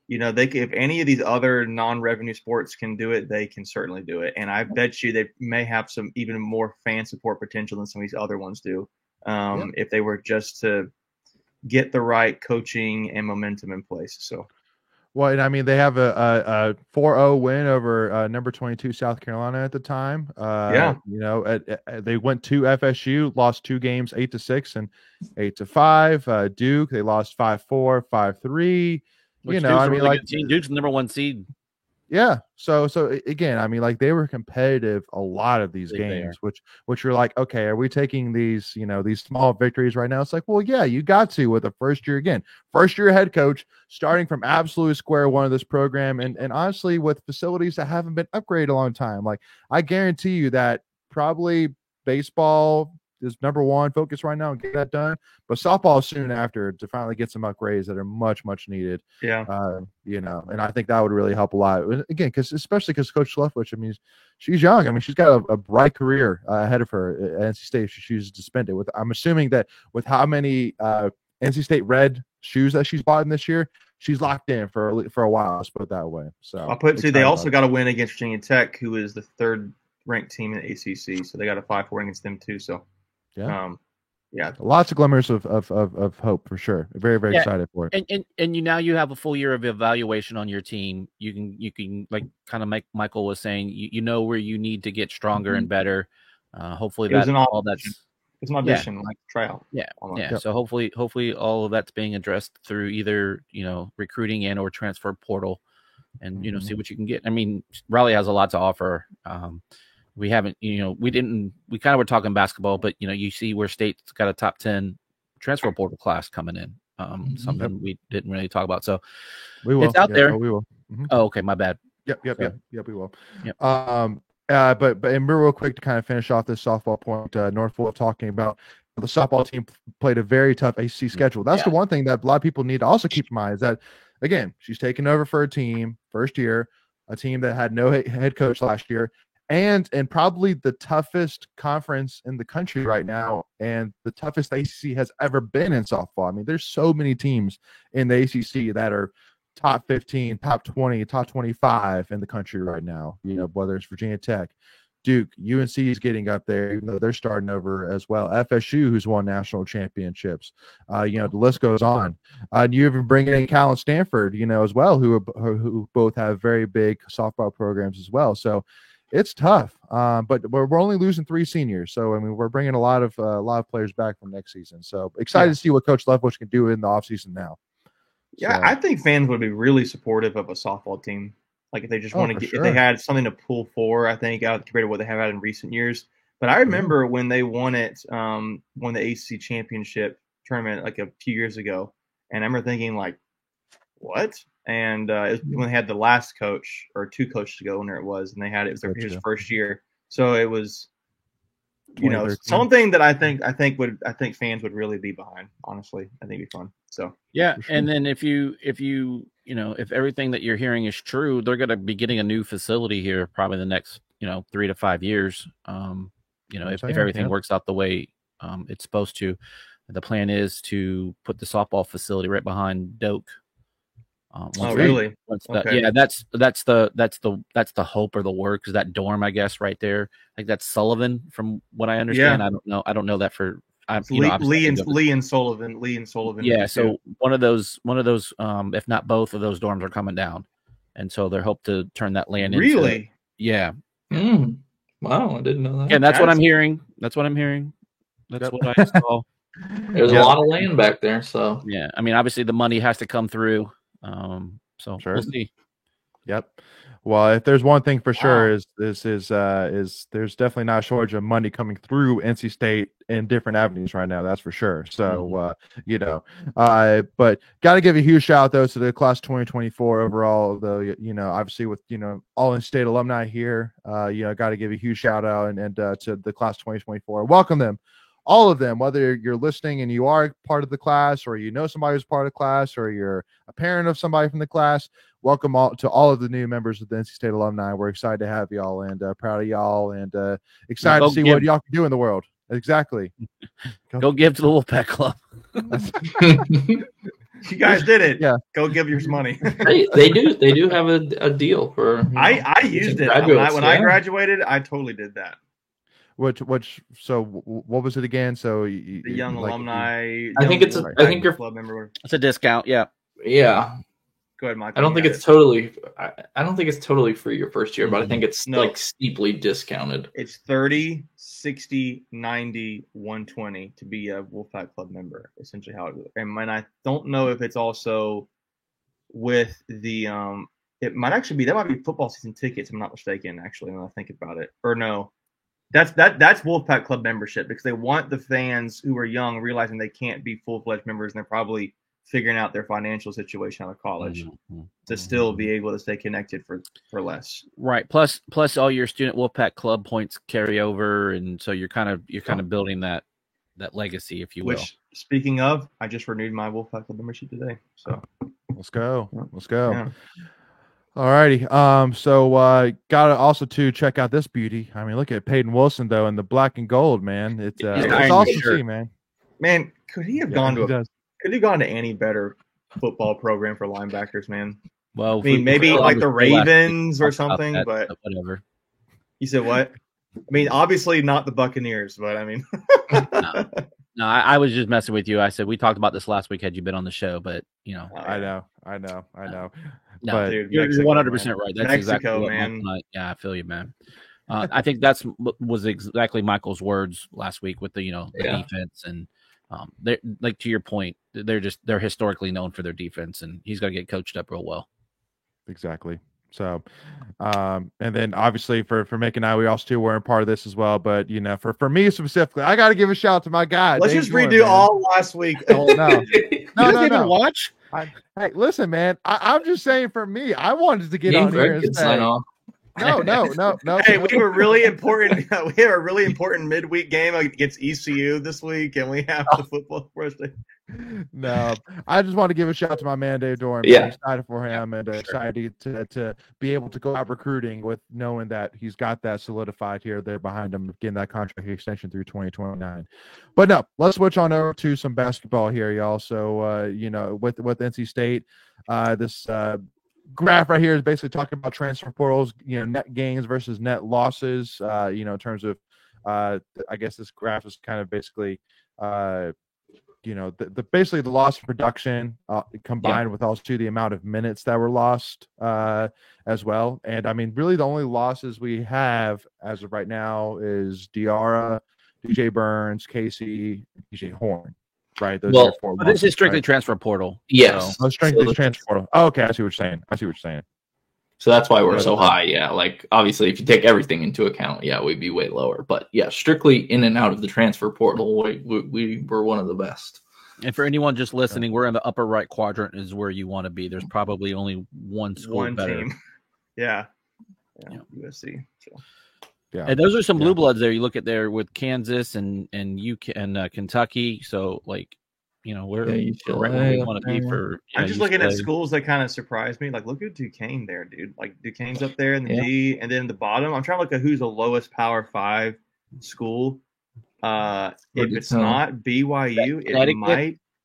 if any of these other non-revenue sports can do it, they can certainly do it. And I bet you they may have some even more fan support potential than some of these other ones do. If they were just to get the right coaching and momentum in place. So, well, and I mean, they have a 4-0 win over number 22 South Carolina at the time. They went to FSU, lost 2 games, 8-6 and 8-5. Duke, they lost 5-4, 5-3. Duke's the number 1 seed. Yeah. So again, they were competitive a lot of these games, which you're like, okay, are we taking these, these small victories right now? It's like, well, yeah, you got to with a first year head coach starting from absolute square one of this program. And honestly, with facilities that haven't been upgraded a long time, like I guarantee you that probably baseball is number one focus right now and get that done, but softball soon after to finally get some upgrades that are much needed. And I think that would really help a lot again, especially because Coach Leftwich, I mean, she's young. I mean, she's got a bright career ahead of her at NC State if she chooses to spend it with. I'm assuming that with how many NC State red shoes that she's bought in this year, she's locked in for a while. Let's put it that way. So I'll put it to you, they also got a win against Virginia Tech, who is the third ranked team in the ACC. So they got a 5-4 against them too. So lots of glimmers of hope for sure. Very, very excited for it. And now you have a full year of evaluation on your team. You can like kind of make Michael was saying, you know where you need to get stronger and better. Hopefully it's an audition, like tryout. Yeah. So hopefully all of that's being addressed through either recruiting and or transfer portal, and see what you can get. I mean, Raleigh has a lot to offer. we haven't, we kind of were talking basketball, but you see where State's got a top 10 transfer portal class coming in. Something we didn't really talk about. So we will. It's out there. Oh, we will. Oh, okay. My bad. Yep. We will. Yep. But real quick to kind of finish off this softball point, North Wolf talking about the softball team played a very tough ACC schedule. That's the one thing that a lot of people need to also keep in mind is that, again, she's taking over for a team first year, a team that had no head coach last year, and probably the toughest conference in the country right now, and the toughest ACC has ever been in softball. I mean, there's so many teams in the ACC that are top 15, top 20, top 25 in the country right now. Whether it's Virginia Tech, Duke, UNC is getting up there, even though they're starting over as well. FSU, who's won national championships. The list goes on. You even bring in Cal and Stanford, as well, who both have very big softball programs as well. So it's tough. But we're only losing 3 seniors, so I mean we're bringing a lot of players back from next season. So excited to see what Coach Leftwich can do in the offseason now. Yeah, I think fans would be really supportive of a softball team. Like if they just want to get, if they had something to pull for, I think compared to what they have had in recent years. But I remember when they won the ACC championship tournament like a few years ago, and I remember thinking like, what? And it was when they had the last coach or 2 coaches ago, when it was his first year. So it was, something that I think fans would really be behind. Honestly, I think it'd be fun. So yeah, and then if everything that you're hearing is true, they're going to be getting a new facility here probably the next 3 to 5 years. If everything works out the way it's supposed to, the plan is to put the softball facility right behind Doak. Really? Okay. Yeah, that's the hope or the work, is that dorm, I guess, right there. Like that's Sullivan, from what I understand. Yeah. I don't know that for. Lee and Sullivan. Yeah, so one of those, if not both of those dorms are coming down, and so they're hope to turn that land into. Really? Yeah. Wow, I didn't know that. And that's what I'm hearing. That's what I saw. There's a lot of land back there, so yeah. I mean, obviously the money has to come through. So we'll see. Yep. Well, if there's one thing for sure is there's definitely not a shortage of money coming through NC State in different avenues right now. That's for sure. So but got to give a huge shout out though to the class 2024 overall. Though obviously with all in state alumni here, got to give a huge shout out and to the class 2024. Welcome them. All of them, whether you're listening and you are part of the class, or somebody who's part of the class, or you're a parent of somebody from the class, welcome to all of the new members of the NC State alumni. We're excited to have y'all and proud of y'all and excited to see what y'all can do in the world. Exactly. Go give to the Wolfpack Club. You guys did it. Yeah. Go give your money. they do have a deal for. I used it when I graduated. I totally did that. So what was it again? So the young alumni. I think your club member. It's a discount. Yeah. Go ahead, Mike. I don't think it's totally free your first year, but I think it's like steeply discounted. It's 30, 60, 90, 120 to be a Wolfpack Club member. Essentially, how it is. And I don't know if it's also with the It might actually be that might be football season tickets. If I'm not mistaken. Actually, when I think about it, or no. That's Wolfpack Club membership, because they want the fans who are young realizing they can't be full-fledged members, and they're probably figuring out their financial situation out of college to still be able to stay connected for less. Right. Plus all your student Wolfpack Club points carry over, and so you're kind of building that legacy, if you will. Which, speaking of, I just renewed my Wolfpack Club membership today. So let's go. Yeah. All righty. So gotta also to check out this beauty. I mean, look at Peyton Wilson though in the black and gold, man. It's awesome to see, man. Man, could he have gone to any better football program for linebackers, man? Well, I mean, maybe like the Ravens or something, but whatever. You said what? I mean, obviously not the Buccaneers, but I mean, no, I was just messing with you. I said we talked about this last week had you been on the show, but I know. No, but dude, you're 100% right. That's exactly what man. Yeah, I feel you, man. I think was exactly Michael's words last week with the defense, and they're like, to your point, they're historically known for their defense, and he's got to get coached up real well. Exactly. So, and then obviously for Mick and I, we also too weren't part of this as well. But for me specifically, I got to give a shout out to my guy. Let's Dave just Jordan, redo man. all last week. Oh, no. No. Watch. Hey, listen, man. I'm just saying for me, I wanted to get Me on and Greg here and could say, sign off. no. Hey, we have a really important midweek game against ECU this week, and we have the football Thursday. No, I just want to give a shout out to my man Dave Doran. Yeah. I'm excited for him and excited to be able to go out recruiting with knowing that he's got that solidified here there behind him, getting that contract extension through 2029. But no, let's switch on over to some basketball here, y'all. So with NC State, this graph right here is basically talking about transfer portals, net gains versus net losses. In terms of, I guess this graph is kind of basically, basically the loss of production combined with also the amount of minutes that were lost as well. And I mean, really the only losses we have as of right now is Diarra, DJ Burns, Casey, DJ Horn. Right. Those are 4 this is losses, strictly right? transfer portal. Yes. Oh, strictly transfer portal. Oh, okay, I see what you're saying. So that's why we're so high. Yeah. Like, obviously, if you take everything into account, yeah, we'd be way lower. But yeah, strictly in and out of the transfer portal, we were one of the best. And for anyone just listening, we're in the upper right quadrant is where you want to be. There's probably only one school better. Team. Yeah. USC. So. Yeah. And those are some blue bloods there. You look at there with Kansas and UK and Kentucky. So like, we're right where we want to be for. I'm just looking at schools that kind of surprised me. Like, look at Duquesne there, dude. Like Duquesne's up there in the D, and then the bottom. I'm trying to look at who's the lowest Power 5 school. If it's not BYU,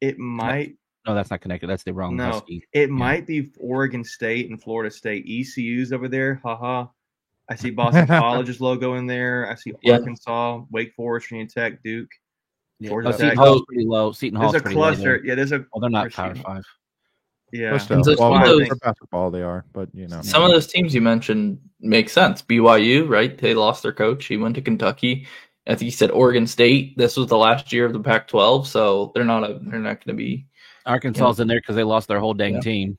it might. No, that's not connected. That's the wrong. No, Husky. It might be Oregon State and Florida State. ECU's over there. Haha. I see Boston College's logo in there. I see Arkansas, Wake Forest, Virginia Tech, Duke. Georgia Tech. Seton Hall's pretty low. Seton Hall's there's a cluster. Low There's a. Well, they're not Power 5. Yeah. For basketball, they are, but some of those teams you mentioned make sense. BYU, right? They lost their coach. He went to Kentucky. I think you said Oregon State. This was the last year of the Pac-12, so they're not going to be. Arkansas's in there because they lost their whole dang team.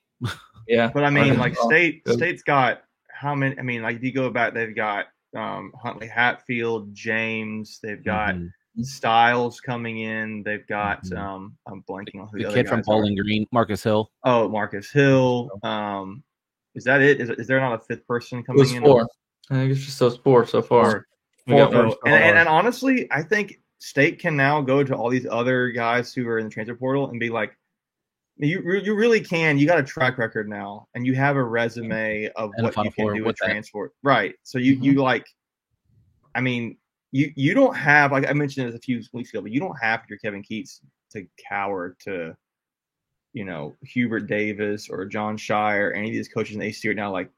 Yeah, but I mean, like State's got how many? I mean, like if you go back, they've got Huntley Hatfield, James. They've got Styles coming in. They've got I'm blanking on who the kid from Bowling Green, Marcus Hill. Oh, Marcus Hill. Is that it? Is there not a fifth person coming in? 4. I think it's just those 4 so far. And honestly, I think State can now go to all these other guys who are in the transfer portal and be like, you really can. You got a track record now, and you have a resume of what you can do with transport. Right. So you like, I mean, you don't have, like I mentioned this a few weeks ago, but you don't have your Kevin Keats to cower to, Hubert Davis or John Shire, or any of these coaches in the ACC right now. Like,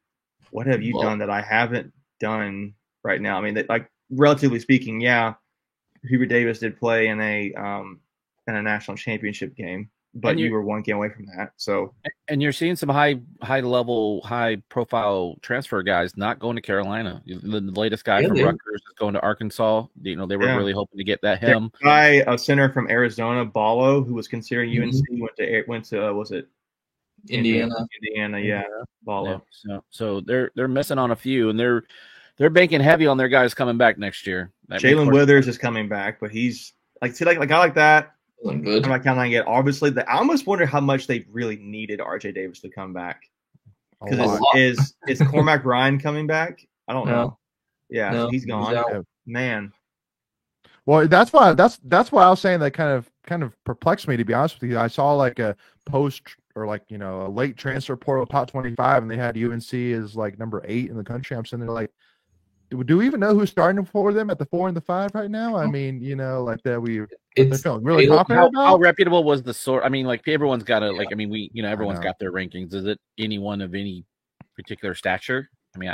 what have you done that I haven't done right now? I mean, like relatively speaking, yeah, Hubert Davis did play in a national championship game, but you were one game away from that. So, and you're seeing some high level, high profile transfer guys not going to Carolina. The latest guy from Rutgers is going to Arkansas. They were really hoping to get him. Guy, a center from Arizona, Ballo, who was considering UNC, went to was it Indiana? Indiana, yeah, Ballo. Yeah. So they're missing on a few, and they're banking heavy on their guys coming back next year. Jalen Withers is coming back, but he's like a guy like that. Good. I'm not counting on it. Obviously, I almost wonder how much they really needed RJ Davis to come back. Because is Cormac Ryan coming back? I don't know. Yeah, no, he's gone. Man. Well, that's why I was saying that kind of perplexed me, to be honest with you. I saw like a post or like a late transfer portal top 25, and they had UNC as like number 8 in the country. I'm sitting there like, do we even know who's starting for them at the 4 and the 5 right now? I mean, like that they're feeling really confident about. How reputable was the source? I mean, like everyone's got everyone's got their rankings. Is it anyone of any particular stature? I mean,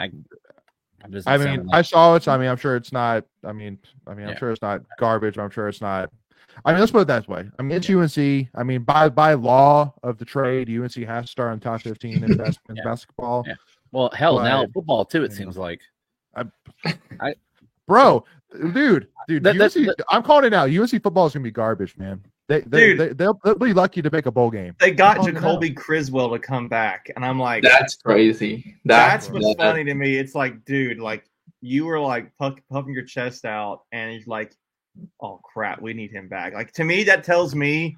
I saw it. So, I mean, I'm sure it's not. I'm sure it's not garbage. But I'm sure it's not. I mean, let's put it that way. I mean, it's UNC. I mean, by law of the trade, UNC has to start in top 15 in basketball. Yeah. Well, hell, now football too. It seems like. Dude, UNC, I'm calling it now. UNC football is gonna be garbage, man. They'll be lucky to make a bowl game. They got Jacoby Criswell to come back, and I'm like, that's crazy. That's what's funny to me. It's like, dude, like you were like puffing your chest out, and he's like, oh crap, we need him back. Like to me, that tells me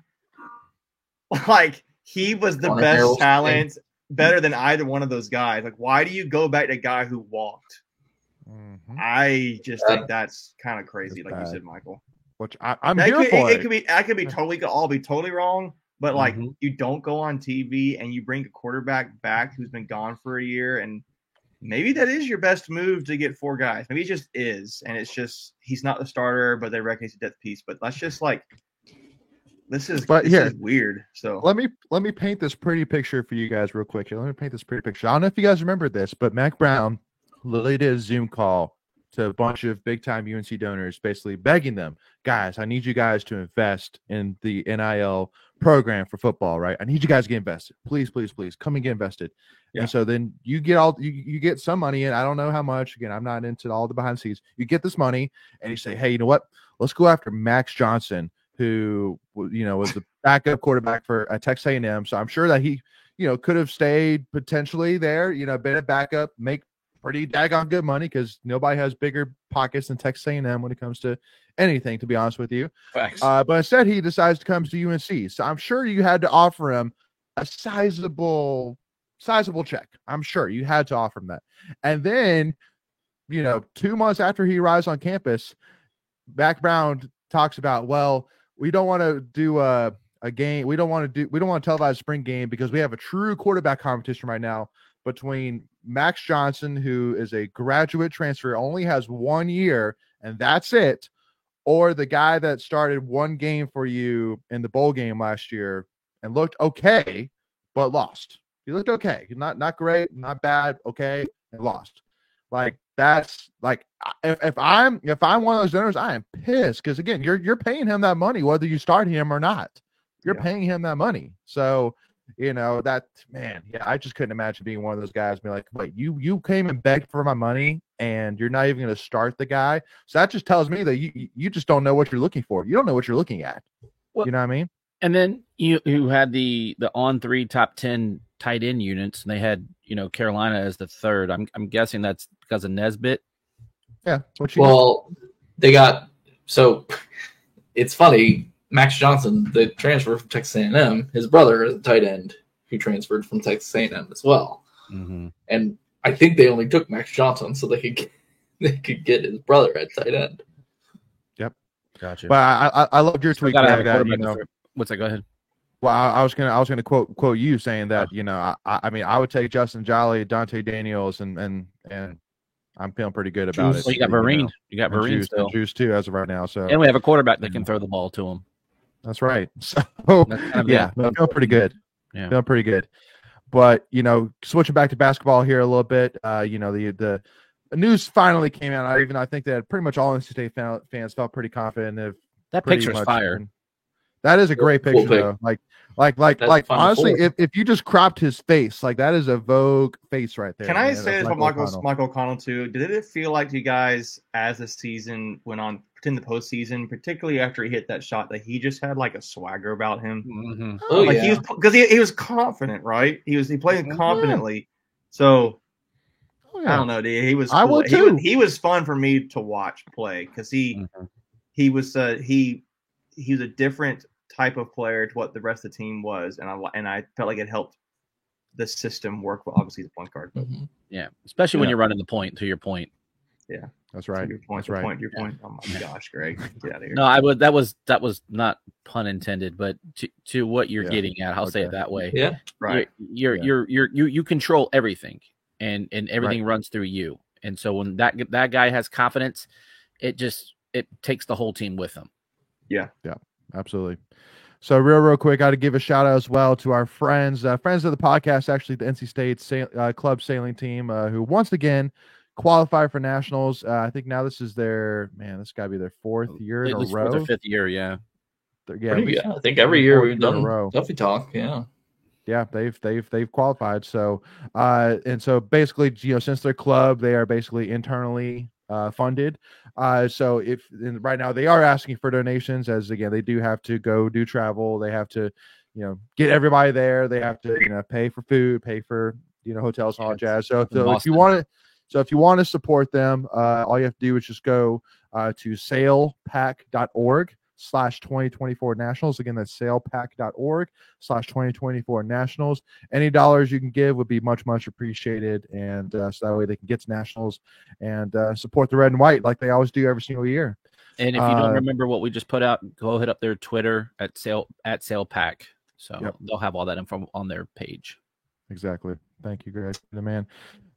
like he was the best talent, better than either one of those guys. Like, why do you go back to a guy who walked? Mm-hmm. I just think that's kind of crazy, like you said, Michael. Which I'm here for. I could be totally wrong, but like you don't go on TV and you bring a quarterback back who's been gone for a year, and maybe that is your best move to get 4 guys. Maybe it just is, and it's just he's not the starter, but they reckon he's a depth piece. But let's just like this is weird. So let me paint this pretty picture for you guys real quick. Let me paint this pretty picture. I don't know if you guys remember this, but Mac Brown literally did a Zoom call to a bunch of big-time UNC donors, basically begging them, guys, I need you guys to invest in the NIL program for football, right? I need you guys to get invested. Please, please, please, come and get invested. Yeah. And so then you get you get some money, and I don't know how much. Again, I'm not into all the behind the scenes. You get this money, and you say, hey, you know what? Let's go after Max Johnson, who was the backup quarterback for Texas A&M. So I'm sure that he could have stayed potentially there, been a backup, make pretty daggone good money because nobody has bigger pockets than Texas A&M when it comes to anything, to be honest with you. Facts. But instead, he decides to come to UNC. So I'm sure you had to offer him a sizable check. I'm sure you had to offer him that. And then, 2 months after he arrives on campus, Mac Brown talks about, well, we don't want to do a game. We don't want to televise a spring game because we have a true quarterback competition right now between Max Johnson, who is a graduate transfer, only has 1 year, and that's it, or the guy that started 1 game for you in the bowl game last year and looked okay, but lost. He looked okay. Not great, not bad, okay, and lost. Like, that's like if I'm one of those donors, I am pissed because again, you're paying him that money whether you start him or not. You're paying him that money. So that, man, I just couldn't imagine being one of those guys being like, wait, you came and begged for my money and you're not even going to start the guy. So that just tells me that you just don't know what you're looking for. You don't know what you're looking at. Well, you know what I mean? And then you had the on 3 top 10 tight end units, and they had, Carolina as the third. I'm guessing that's because of Nesbitt. Yeah. They got, so it's funny. Max Johnson, the transfer from Texas A&M, his brother is a tight end who transferred from Texas A&M as well. Mm-hmm. And I think they only took Max Johnson so they could get his brother at tight end. Yep, gotcha. But I loved your tweet. What's that? Go ahead. Well, I was gonna quote you saying that I would take Justin Jolly, Dante Daniels, and I'm feeling pretty good about it. Well, you got Vereen. You got Vereen still. Juice too as of right now. So and we have a quarterback that can throw the ball to him. That's right. So I feel pretty good. Yeah, feeling pretty good. But switching back to basketball here a little bit. The news finally came out. I think that pretty much all NC State fans felt pretty confident. That picture's fire. That is a great picture, though. Like honestly, if you just cropped his face, like that is a Vogue face right there. Can I say this about Michael O'Connell too? Did it feel like to you guys as the season went on, in the postseason, particularly after he hit that shot, that he just had like a swagger about him? Mm-hmm. Oh, like he was confident, right? He played confidently. So I don't know, dude. He was. I will too. He was fun for me to watch play because he was a different type of player to what the rest of the team was, and I felt like it helped the system work. Well, obviously, the point guard, but yeah, especially when you're running the point. To your point, yeah, that's right. Your point. Your point. Oh my gosh, Greg, get out of here. No, I would. That was not pun intended, but to what you're getting at, I'll say it that way. Yeah, right. You control everything, and everything runs through you. And so when that guy has confidence, it takes the whole team with him. Yeah, absolutely. So real quick, I got to give a shout out as well to our friends of the podcast, actually the NC State club sailing team, who once again qualified for nationals. I think now this is this got to be their 4th year in a row. Their 5th year, yeah. I think every year we've done Duffy Talk, yeah. Yeah, they've qualified. So and so basically, since their club, they are basically internally funded. So right now they are asking for donations, as again they do have to go do travel. They have to, get everybody there. They have to, pay for food, pay for hotels and all that jazz. So if you want to support them, all you have to do is just go to salepack.org/2024 nationals. Again, that's salepack.org/2024 nationals. Any dollars you can give would be much, much appreciated. And so that way they can get to nationals and support the red and white like they always do every single year. And if you don't remember what we just put out, go hit up their Twitter at salepack. So they'll have all that info on their page. Exactly. Thank you, Greg, the man.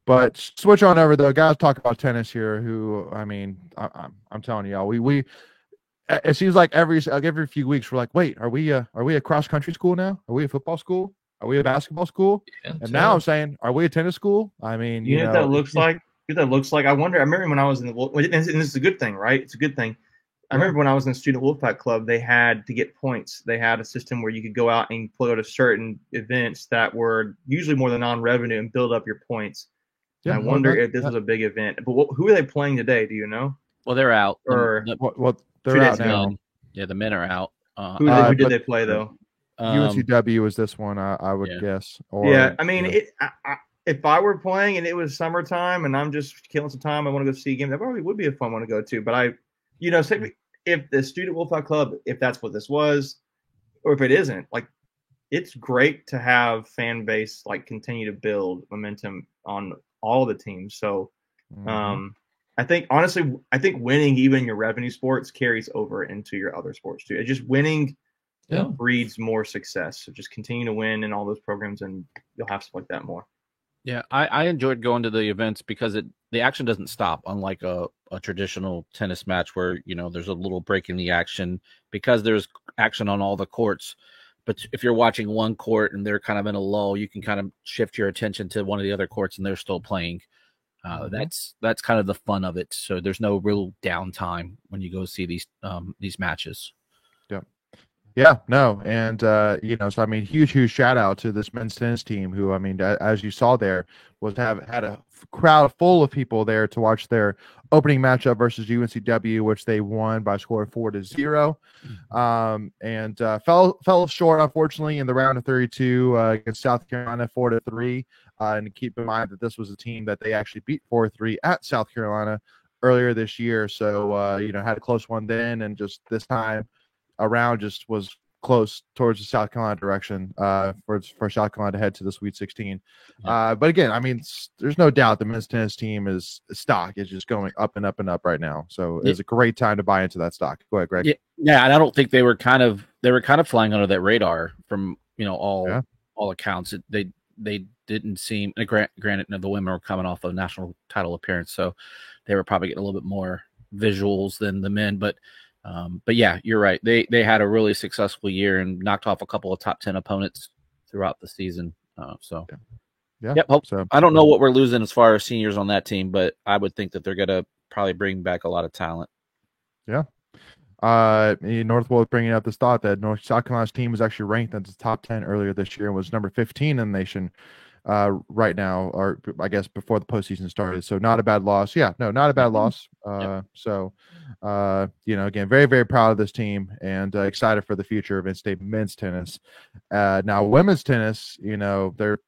But switch on over though, guys. Talk about tennis here. Who, I mean, I'm telling y'all, we it seems like every few weeks we're like, wait, are we a cross country school now? Are we a football school? Are we a basketball school? Yeah, and now I'm saying, are we a tennis school? I mean, you know what that looks like. That looks like. I wonder. I remember when I was in the, and this is a good thing, right? It's a good thing. I remember when I was in the Student Wolfpack Club, they had to get points. They had a system where you could go out and go to certain events that were usually more than non-revenue and build up your points. Yeah, I wonder if this was a big event. But who are they playing today? Do you know? Well, they're out. Or they're out now. Yeah, the men are out. Who did they play though? UNCW was this one, I would guess. Or, I mean, if I were playing and it was summertime and I'm just killing some time, I want to go see a game. That probably would be a fun one to go to. But say if the Student Wolfpack Club, if that's what this was, or if it isn't, like, it's great to have fan base continue to build momentum on all the teams. So, I think winning even your revenue sports carries over into your other sports too. It's just winning breeds more success. So just continue to win in all those programs, and you'll have stuff like that more. Yeah, I enjoyed going to the events because the action doesn't stop, unlike a traditional tennis match where there's a little break in the action because there's action on all the courts. But if you're watching one court and they're kind of in a lull, you can kind of shift your attention to one of the other courts and they're still playing. That's kind of the fun of it. So there's no real downtime when you go see these matches. Yeah, no. And, so, I mean, huge shout out to this men's tennis team who, I mean, as you saw there, had a crowd full of people there to watch their opening matchup versus UNCW, which they won by a score of 4-0. And fell short, unfortunately, in the round of 32 against South Carolina, 4-3. And keep in mind that this was a team that they actually beat 4-3 at South Carolina earlier this year. So, had a close one then, and just this time around just was close towards the South Carolina direction for South Carolina to head to the Sweet 16. But again, I mean, there's no doubt the men's tennis team stock is just going up and up and up right now. So it's a great time to buy into that stock. Go ahead, Greg. Yeah, and I don't think they were kind of flying under that radar from all accounts. They didn't seem, granted, the women were coming off a national title appearance, so they were probably getting a little bit more visuals than the men, but yeah, you're right. They had a really successful year and knocked off a couple of top 10 opponents throughout the season. So I don't know what we're losing as far as seniors on that team, but I would think that they're going to probably bring back a lot of talent. Yeah. Northwood bringing up this thought that South Carolina's team was actually ranked at the top 10 earlier this year and was number 15 in the nation right now, or I guess before the postseason started. So not a bad loss. Yeah, no, not a bad loss. So, again, very, very proud of this team and excited for the future of in-state men's tennis. Now women's tennis, they're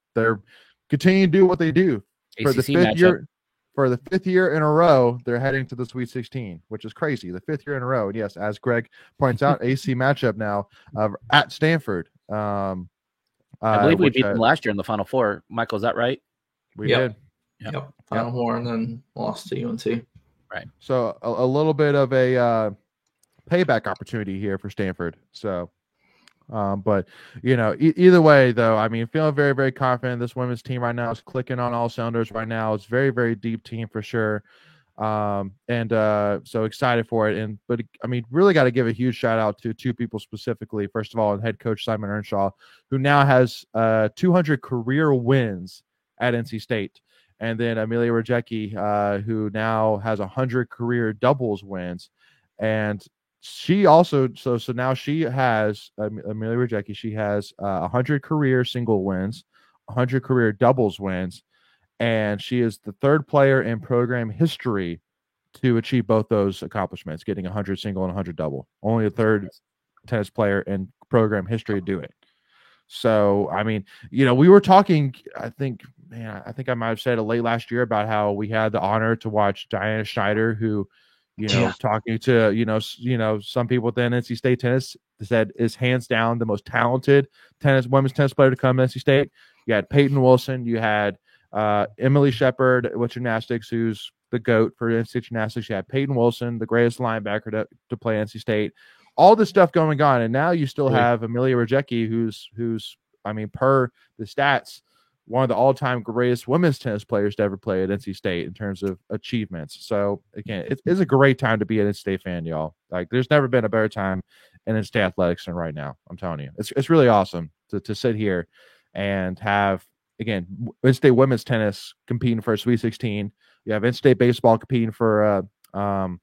continuing to do what they do for the fifth year. For the fifth year in a row, they're heading to the Sweet 16, which is crazy. The fifth year in a row. And yes, as Greg points out, AC matchup now at Stanford. I believe we beat them last year in the Final Four. Michael, is that right? We did. Yep. Final Four and then lost to UNC. Right. So a little bit of a payback opportunity here for Stanford. So, but either way, though, I mean, feeling very, very confident. This women's team right now is clicking on all cylinders right now. It's very, very deep team for sure. So excited for it. But I mean, really got to give a huge shout out to two people specifically. First of all, head coach Simon Earnshaw, who now has 200 career wins at NC State. And then Amelia Rajecki, who now has 100 career doubles wins. And she also, so now she has, Amelia Rajecki, she has 100 career single wins, 100 career doubles wins. And she is the third player in program history to achieve both those accomplishments, getting 100 single and 100 double. Only a third tennis player in program history to do it. So, I mean, we were talking, I think I might have said it late last year about how we had the honor to watch Diana Schneider, who, talking to, some people within NC State tennis said is hands down the most talented women's tennis player to come to NC State. You had Peyton Wilson, you had Emily Shepard with gymnastics, who's the GOAT for NC State gymnastics. You had Peyton Wilson, the greatest linebacker to play NC State. All this stuff going on, and now you still have Amelia Rajecki, who's I mean, per the stats, one of the all-time greatest women's tennis players to ever play at NC State in terms of achievements. So again, it's a great time to be an NC State fan, y'all. Like, there's never been a better time in NC State athletics than right now. I'm telling you, it's really awesome to sit here and have, again, NC State women's tennis competing for a Sweet 16. You have NC State baseball competing for a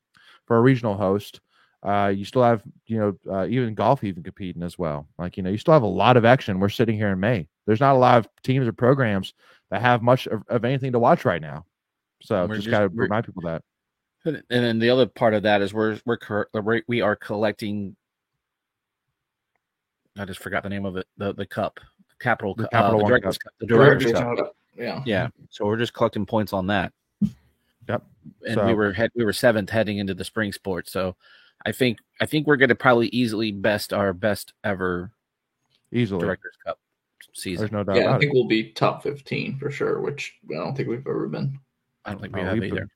regional host. You still have, even golf even competing as well. Like, you still have a lot of action. We're sitting here in May. There's not a lot of teams or programs that have much of anything to watch right now. So just got to remind people that. And then the other part of that is we are collecting. I just forgot the name of it. The cup, Capital Cup, the Directors Cup. Yeah. So we're just collecting points on that. Yep. And we were 7th heading into the spring sport. So I think we're going to probably easily our best ever Directors Cup season. There's no doubt. Yeah, I think we'll be top 15 for sure, which I don't think we've ever been. I don't think we have either.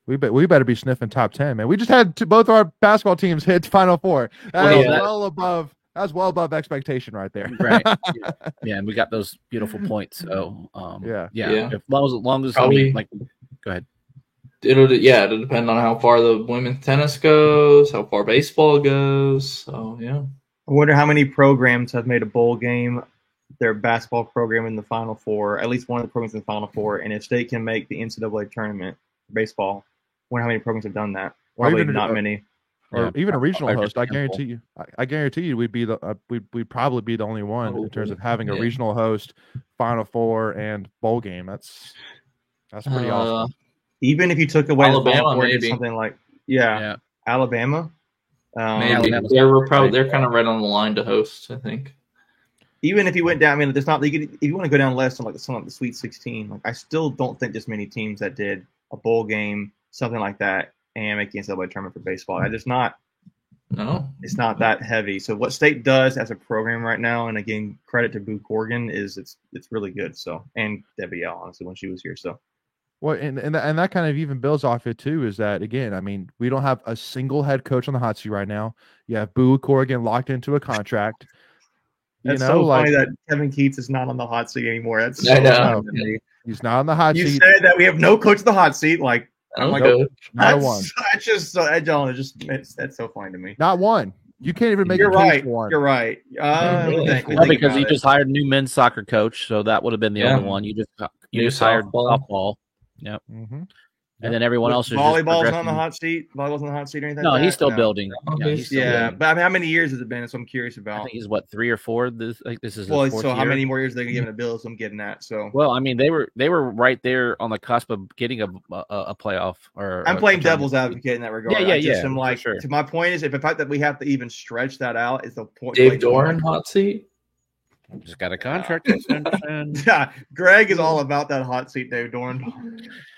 We better be sniffing top 10, man. We just had both our basketball teams hit Final Four. That's well above expectation right there. Right. Yeah, and we got those beautiful points. So Yeah. As long as probably, go ahead. It'll depend on how far the women's tennis goes, how far baseball goes. So yeah. I wonder how many programs have made a bowl game, their basketball program in the Final Four, at least one of the programs in the Final Four, and if State can make the NCAA tournament for baseball, I wonder how many programs have done that. Probably not many. Or even a regional host. I guarantee you, we'd probably be the only one in terms of having a regional host, Final Four, and bowl game. That's pretty awesome. Even if you took away Alabama, the maybe something like Alabama, maybe they're kind of right on the line to host. I think. Even if you went down, I mean, there's not. If you want to go down less on something like the Sweet 16, I still don't think there's many teams that did a bowl game, something like that, and make the NCAA tournament for baseball. It's not that heavy. So what State does as a program right now, and again, credit to Boo Corrigan, is it's really good. So, and Debbie L, honestly, when she was here. So. Well, and that kind of even builds off it too, is that, again, I mean, we don't have a single head coach on the hot seat right now. You have Boo Corrigan locked into a contract. That's so funny that Kevin Keats is not on the hot seat anymore. That's so funny to me. He's not on the hot seat. You said that we have no coach on the hot seat. Like, not one. That's just so, that's so funny to me. Not one. You can't even make You're a case right. for one. You're right. Because you just hired a new men's soccer coach, so that would have been the only one. You just hired softball. Yep. Mm-hmm. And then everyone else is volleyball's not on the hot seat. Volleyball's on the hot seat or anything. No, he's still building. Yeah, but I mean, how many years has it been? That's what I'm curious about. I think he's 3 or 4. This is so how many more years are they giving a bill? So I'm getting that. So I mean, they were right there on the cusp of getting a playoff. Or I'm playing devil's advocate in that regard. I'm like, sure. To my point is, if the fact that we have to even stretch that out is the point. Dave Doran hot seat. Just got a contract. Yeah, Greg is all about that hot seat, Dave Doran.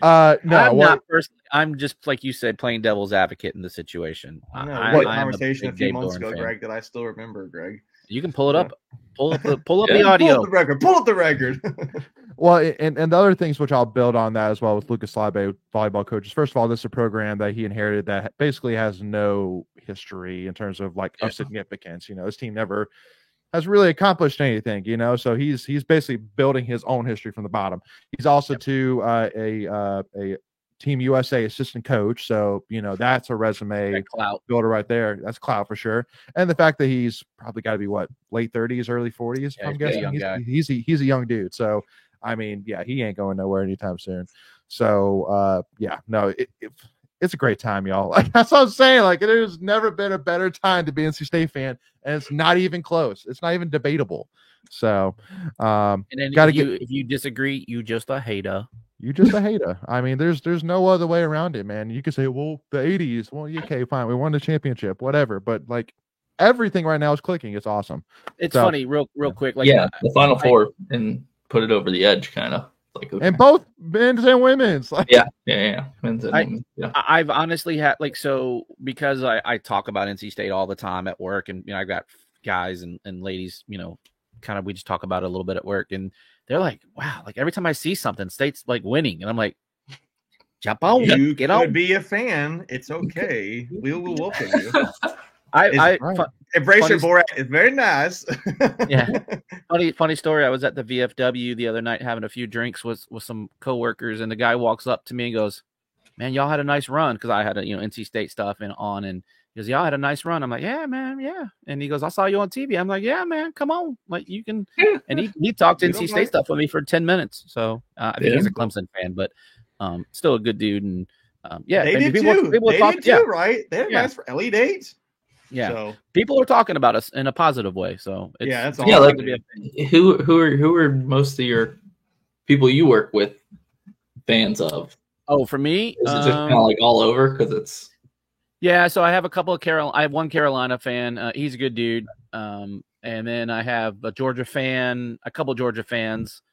No, I'm not personally. I'm just, like you said, playing devil's advocate in the situation. What conversation a few months ago, Greg, that I still remember, Greg. You can pull it up. Pull up the audio. Pull up the record. Well, and the other things which I'll build on that as well with Lucas Slabe, volleyball coaches. First of all, this is a program that he inherited that basically has no history in terms of of significance. This team never has really accomplished anything, so he's basically building his own history from the bottom. He's also a Team USA assistant coach, so that's a resume builder right there. That's clout for sure. And the fact that he's probably got to be late 30s, early 40s. I'm guessing he's a young dude. So I mean, he ain't going nowhere anytime soon. So it's a great time, y'all. That's what I'm saying. There's never been a better time to be an NC State fan, and it's not even close. It's not even debatable. So, and then if you disagree, you just a hater. You just a hater. I mean, there's no other way around it, man. You could say, well, the 80s. Well, okay, fine. We won the championship, whatever. But like everything right now is clicking. It's awesome. It's funny, real quick. Like, the Final Four and put it over the edge, kind of. Like, okay. And both men's and women's. Like, yeah. Men's and women's. Yeah. I've honestly had because I talk about NC State all the time at work, and I've got guys and ladies, kind of we just talk about it a little bit at work, and they're like, wow, like every time I see something, State's like winning, and I'm like, jump on, you get could on. Be a fan. It's okay. We will welcome you. Embrace your Borat. It's very nice. Yeah. Funny story. I was at the VFW the other night having a few drinks with some coworkers, and the guy walks up to me and goes, "Man, y'all had a nice run," because I had a NC State stuff and he goes, "Y'all had a nice run." I'm like, "Yeah, man, yeah." And he goes, "I saw you on TV." I'm like, "Yeah, man, come on, like you can." And he talked NC State stuff with me for 10 minutes. So I think he's a Clemson fan, but still a good dude. And they did too. People did too, right? They had guys for Elite Eight. Yeah, so people are talking about us in a positive way. So that's awesome. Like who are most of your people you work with fans of? Oh, for me, is it just kind of like all over because it's. Yeah, so I have a couple of I have one Carolina fan. He's a good dude. And then I have a Georgia fan, a couple Georgia fans.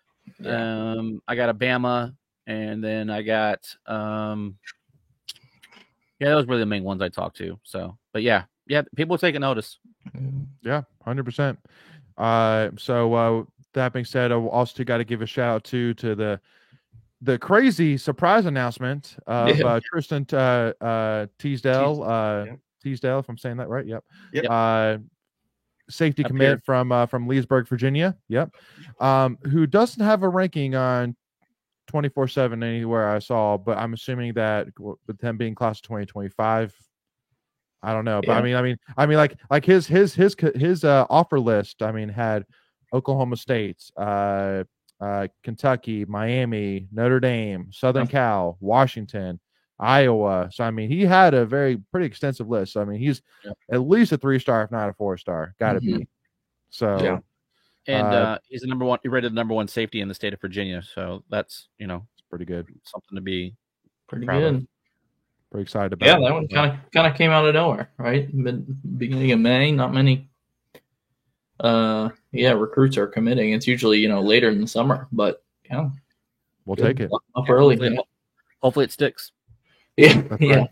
Yeah. I got a Bama, and then I got those were the main ones I talked to. So, but yeah, people are taking notice. Yeah, 100%. So that being said, I also got to give a shout out to the crazy surprise announcement of Tristan Teasdale. Teasdale, if I'm saying that right. Yep. Safety commit from Leesburg, Virginia. Yep. Who doesn't have a ranking on 24/7 anywhere I saw, but I'm assuming that with him being class of 2025, I don't know. But I mean, like his offer list. I mean, had Oklahoma State, Kentucky, Miami, Notre Dame, Southern Cal, Washington, Iowa. So I mean, he had a pretty extensive list. So I mean, he's at least a 3-star, if not a 4-star. Got to be. So and he's the number one. He rated the number 1 safety in the state of Virginia. So that's it's pretty good. Something to be pretty good. Of. Pretty excited about. Yeah, that one kind of came out of nowhere, right? Beginning of May, not many. Recruits are committing. It's usually later in the summer, but we'll take it up early. Hopefully it sticks. Yeah.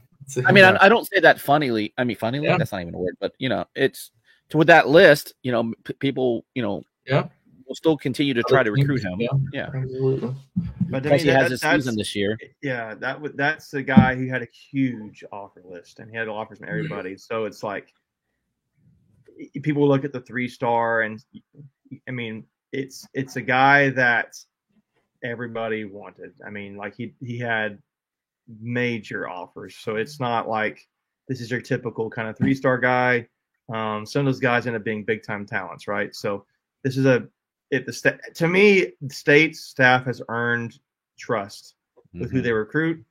I mean, I don't say that funnily. I mean, funnily, that's not even a word, but it's with that list. People, will still continue to try to recruit him. Yeah, absolutely. But plus, he has his season this year. Yeah, that's the guy who had a huge offer list, and he had offers from everybody. So it's like people look at the 3-star, and I mean, it's a guy that everybody wanted. I mean, like he had major offers, so it's not like this is your typical kind of 3-star guy. Some of those guys end up being big time talents, right? So this is to me, the State's staff has earned trust with who they recruit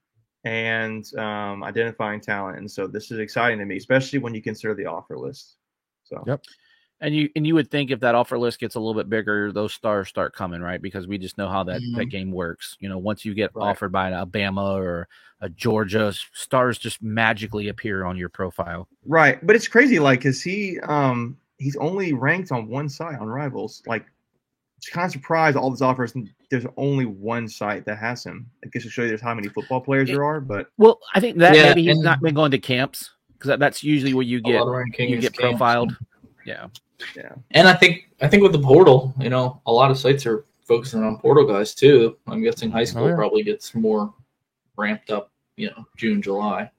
and identifying talent, and so this is exciting to me, especially when you consider the offer list. So and you would think if that offer list gets a little bit bigger, those stars start coming, right? Because we just know how that game works. Once you get offered by an Alabama or a Georgia, stars just magically appear on your profile. Right, but it's crazy, like, because he's only ranked on one site on Rivals. Like, it's kind of surprised all these offers. There's only one site that has him. I guess to show you how many football players there are. But I think that maybe he's not been going to camps because that's usually where you get profiled. Yeah. And I think with the portal, a lot of sites are focusing on portal guys too. I'm guessing high school probably gets more ramped up, June, July.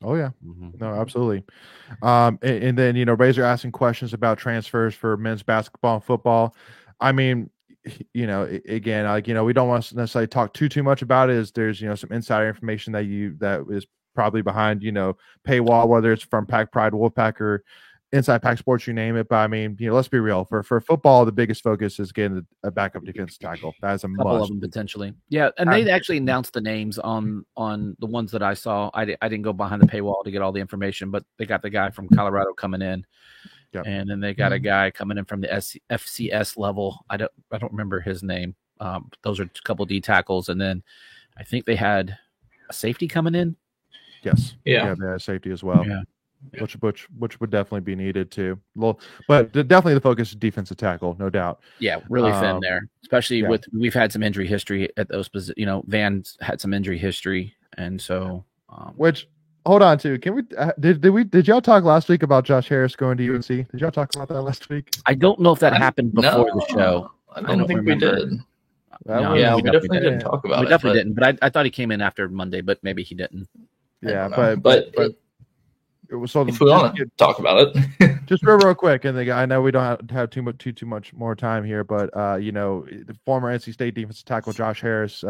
Oh yeah, no, absolutely. And then Razor asking questions about transfers for men's basketball and football. I mean, again, like we don't want to necessarily talk too much about it. There's some insider information that is probably behind paywall, whether it's from Pack Pride, Wolfpack, or Inside Pack Sports, you name it. But I mean, let's be real. For football, the biggest focus is getting a backup defensive tackle. That is a couple of them potentially. Yeah, and they actually announced the names on the ones that I saw. I didn't go behind the paywall to get all the information, but they got the guy from Colorado coming in, and then they got a guy coming in from the FCS level. I don't remember his name. Those are a couple D tackles, and then I think they had a safety coming in. Yes. Yeah. They had safety as well. Yeah. Which would definitely be needed too. Well, but definitely the focus is defensive tackle, no doubt. Yeah, really thin there, especially yeah. with we've had some injury history at those positions. You know, Van's had some injury history, and so which hold on to. Can we did y'all talk last week about Josh Harris going to UNC? Did y'all talk about that last week? I don't know if that happened before the show. I don't think we did. No, yeah, we definitely didn't talk about it. We definitely didn't, but I thought he came in after Monday, but maybe he didn't. Yeah, but it was so if we want to talk about it, just real quick, and I know we don't have too much more time here, but the former NC State defensive tackle Josh Harris,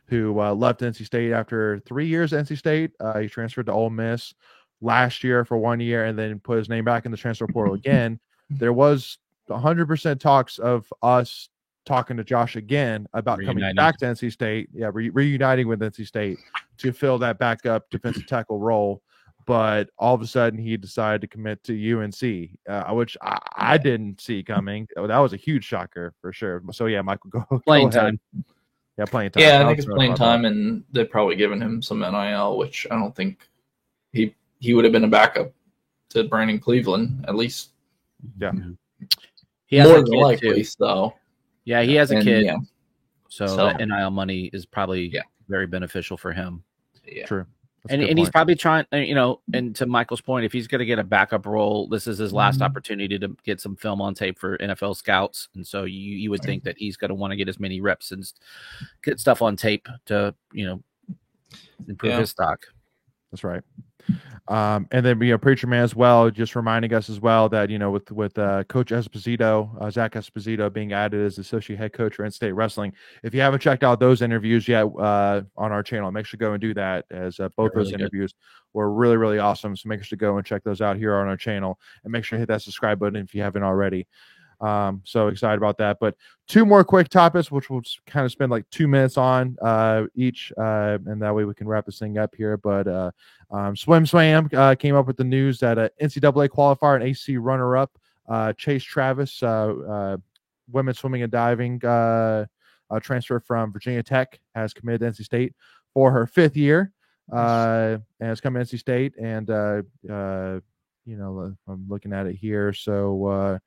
who left NC State after 3 years at NC State, he transferred to Ole Miss last year for 1 year, and then put his name back in the transfer portal again. There was 100% talks of us talking to Josh again about coming back to NC State, reuniting with NC State to fill that backup defensive tackle role. But all of a sudden, he decided to commit to UNC, which I didn't see coming. That was a huge shocker for sure. So, yeah, Michael, go playing ahead. time. Yeah, playing time. Yeah, I think it's playing time, and they've probably given him some NIL, which I don't think he would have been a backup to Brandon Cleveland, at least. Yeah. He has more a than kid likely, too. though. Yeah, he has a kid. Yeah. So that NIL money is probably very beneficial for him. Yeah. True. And he's probably trying, and to Michael's point, if he's going to get a backup role, this is his last opportunity to get some film on tape for NFL scouts. And so you would think that he's going to want to get as many reps and get stuff on tape to, improve his stock. That's right. And then Preacher Man as well, just reminding us as well that with Coach Esposito, Zach Esposito being added as associate head coach for NC State Wrestling. If you haven't checked out those interviews yet on our channel, make sure to go and do that, as both those interviews were really, really awesome. So make sure to go and check those out here on our channel, and make sure to hit that subscribe button if you haven't already. So excited about that. But two more quick topics, which we'll kind of spend like 2 minutes on each, and that way we can wrap this thing up here. But Swim Swam came up with the news that NCAA qualifier and ACC runner-up Chase Travis, women's swimming and diving transfer from Virginia Tech, has committed to NC State for her 5th year, and has come to NC State. And I'm looking at it here, so.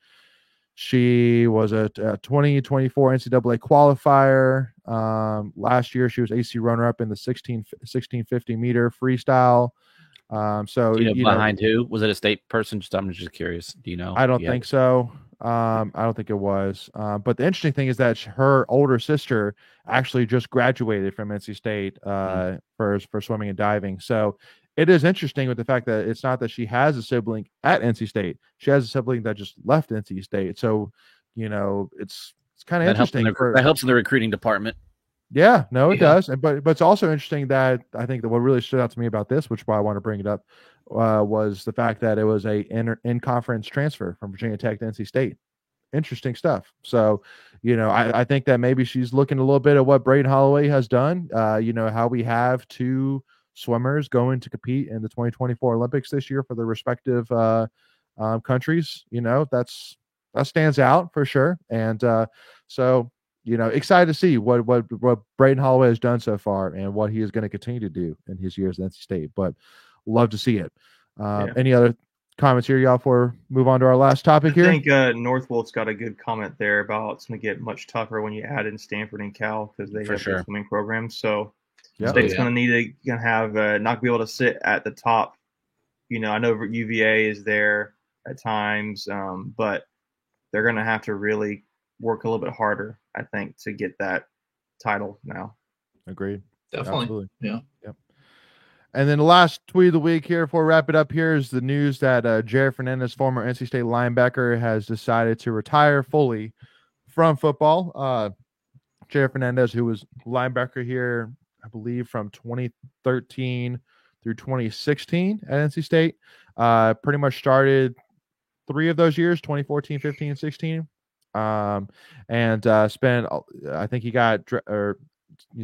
She was a 2024 NCAA qualifier. Last year, she was AC runner-up in the 1650 meter freestyle. So behind who was it? A state person? I'm just curious. Do you know? I don't think so. I don't think it was. But the interesting thing is that her older sister actually just graduated from NC State for swimming and diving. So it is interesting with the fact that it's not that she has a sibling at NC State. She has a sibling that just left NC State. So, it's kind of interesting. That helps in the recruiting department. Yeah, no, it does. But it's also interesting that I think that what really stood out to me about this, which is why I want to bring it up, was the fact that it was a in-conference transfer from Virginia Tech to NC State. Interesting stuff. So, I think that maybe she's looking a little bit at what Braden Holloway has done. How we have two swimmers going to compete in the 2024 Olympics this year for their respective countries. That stands out for sure. And so excited to see what Braden Holloway has done so far and what he is going to continue to do in his years at NC State. But love to see it. Any other comments here, y'all, before we move on to our last topic here? I think Northwolf's got a good comment there about it's going to get much tougher when you add in Stanford and Cal, because they have their swimming programs. So State's going to need to have not be able to sit at the top. I know UVA is there at times, but they're going to have to really work a little bit harder, I think, to get that title now. Agreed. Definitely. Absolutely. Yeah. Yep. And then the last tweet of the week here before we wrap it up here is the news that Jared Fernandez, former NC State linebacker, has decided to retire fully from football. Jared Fernandez, who was linebacker here, I believe, from 2013 through 2016 at NC State, pretty much started 3 of those years, 2014, 15, and 16. And spent, I think he got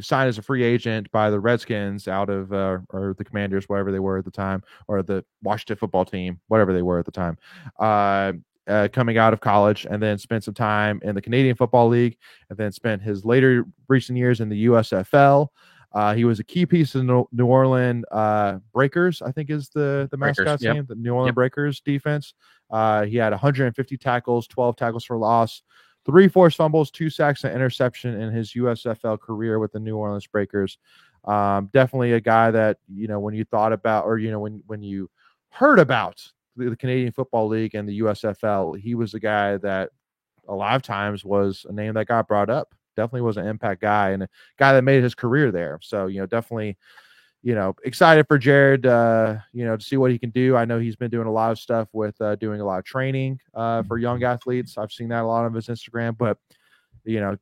signed as a free agent by the Redskins out of, or the Commanders, whatever they were at the time, or the Washington football team, whatever they were at the time, coming out of college, and then spent some time in the Canadian Football League, and then spent his later recent years in the USFL. He was a key piece of the New Orleans Breakers, I think is the mascot's name, the New Orleans Breakers defense. He had 150 tackles, 12 tackles for loss, 3 forced fumbles, 2 sacks, and interception in his USFL career with the New Orleans Breakers. Definitely a guy that, when you thought about, or, when you heard about the Canadian Football League and the USFL, he was a guy that a lot of times was a name that got brought up. Definitely was an impact guy and a guy that made his career there. So, definitely, excited for Jared, to see what he can do. I know he's been doing a lot of stuff with doing a lot of training for young athletes. I've seen that a lot on his Instagram, but,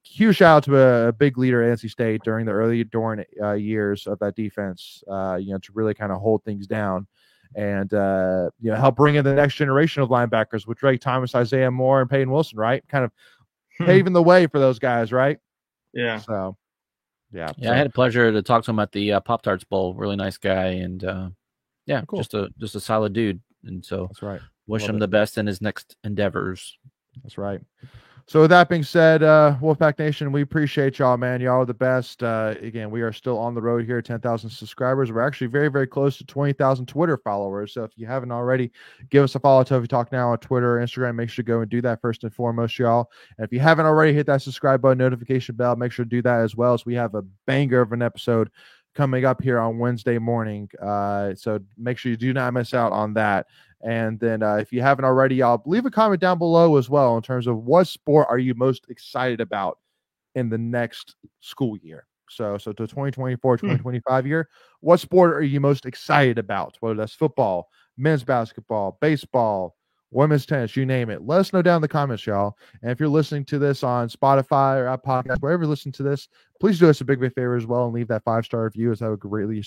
huge shout out to a big leader at NC State during the early years of that defense, to really kind of hold things down and, help bring in the next generation of linebackers with Drake Thomas, Isaiah Moore, and Peyton Wilson, right? Kind of paving the way for those guys, right? Yeah. So, yeah. I had a pleasure to talk to him at the Pop-Tarts Bowl. Really nice guy, and cool. just a solid dude. And so that's right. Wish him the best in his next endeavors. That's right. So with that being said, Wolfpack Nation, we appreciate y'all, man. Y'all are the best. Again, we are still on the road here, 10,000 subscribers. We're actually very, very close to 20,000 Twitter followers. So if you haven't already, give us a follow. Toby Talk Now on Twitter or Instagram. Make sure to go and do that first and foremost, y'all. And if you haven't already, hit that subscribe button, notification bell. Make sure to do that as well, as we have a banger of an episode coming up here on Wednesday morning. So make sure you do not miss out on that. And then if you haven't already, y'all leave a comment down below as well in terms of what sport are you most excited about in the next school year. So to 2024, 2025 year, what sport are you most excited about? Whether that's football, men's basketball, baseball, women's tennis, you name it. Let us know down in the comments, y'all. And if you're listening to this on Spotify or Apple Podcasts, wherever you listen to this, please do us a big favor as well and leave that 5-star review, as that would greatly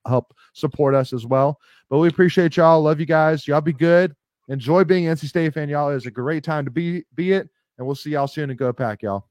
help support us as well. But we appreciate y'all. Love you guys. Y'all be good. Enjoy being an NC State fan, y'all. It's a great time to be it. And we'll see y'all soon, and go Pack, y'all.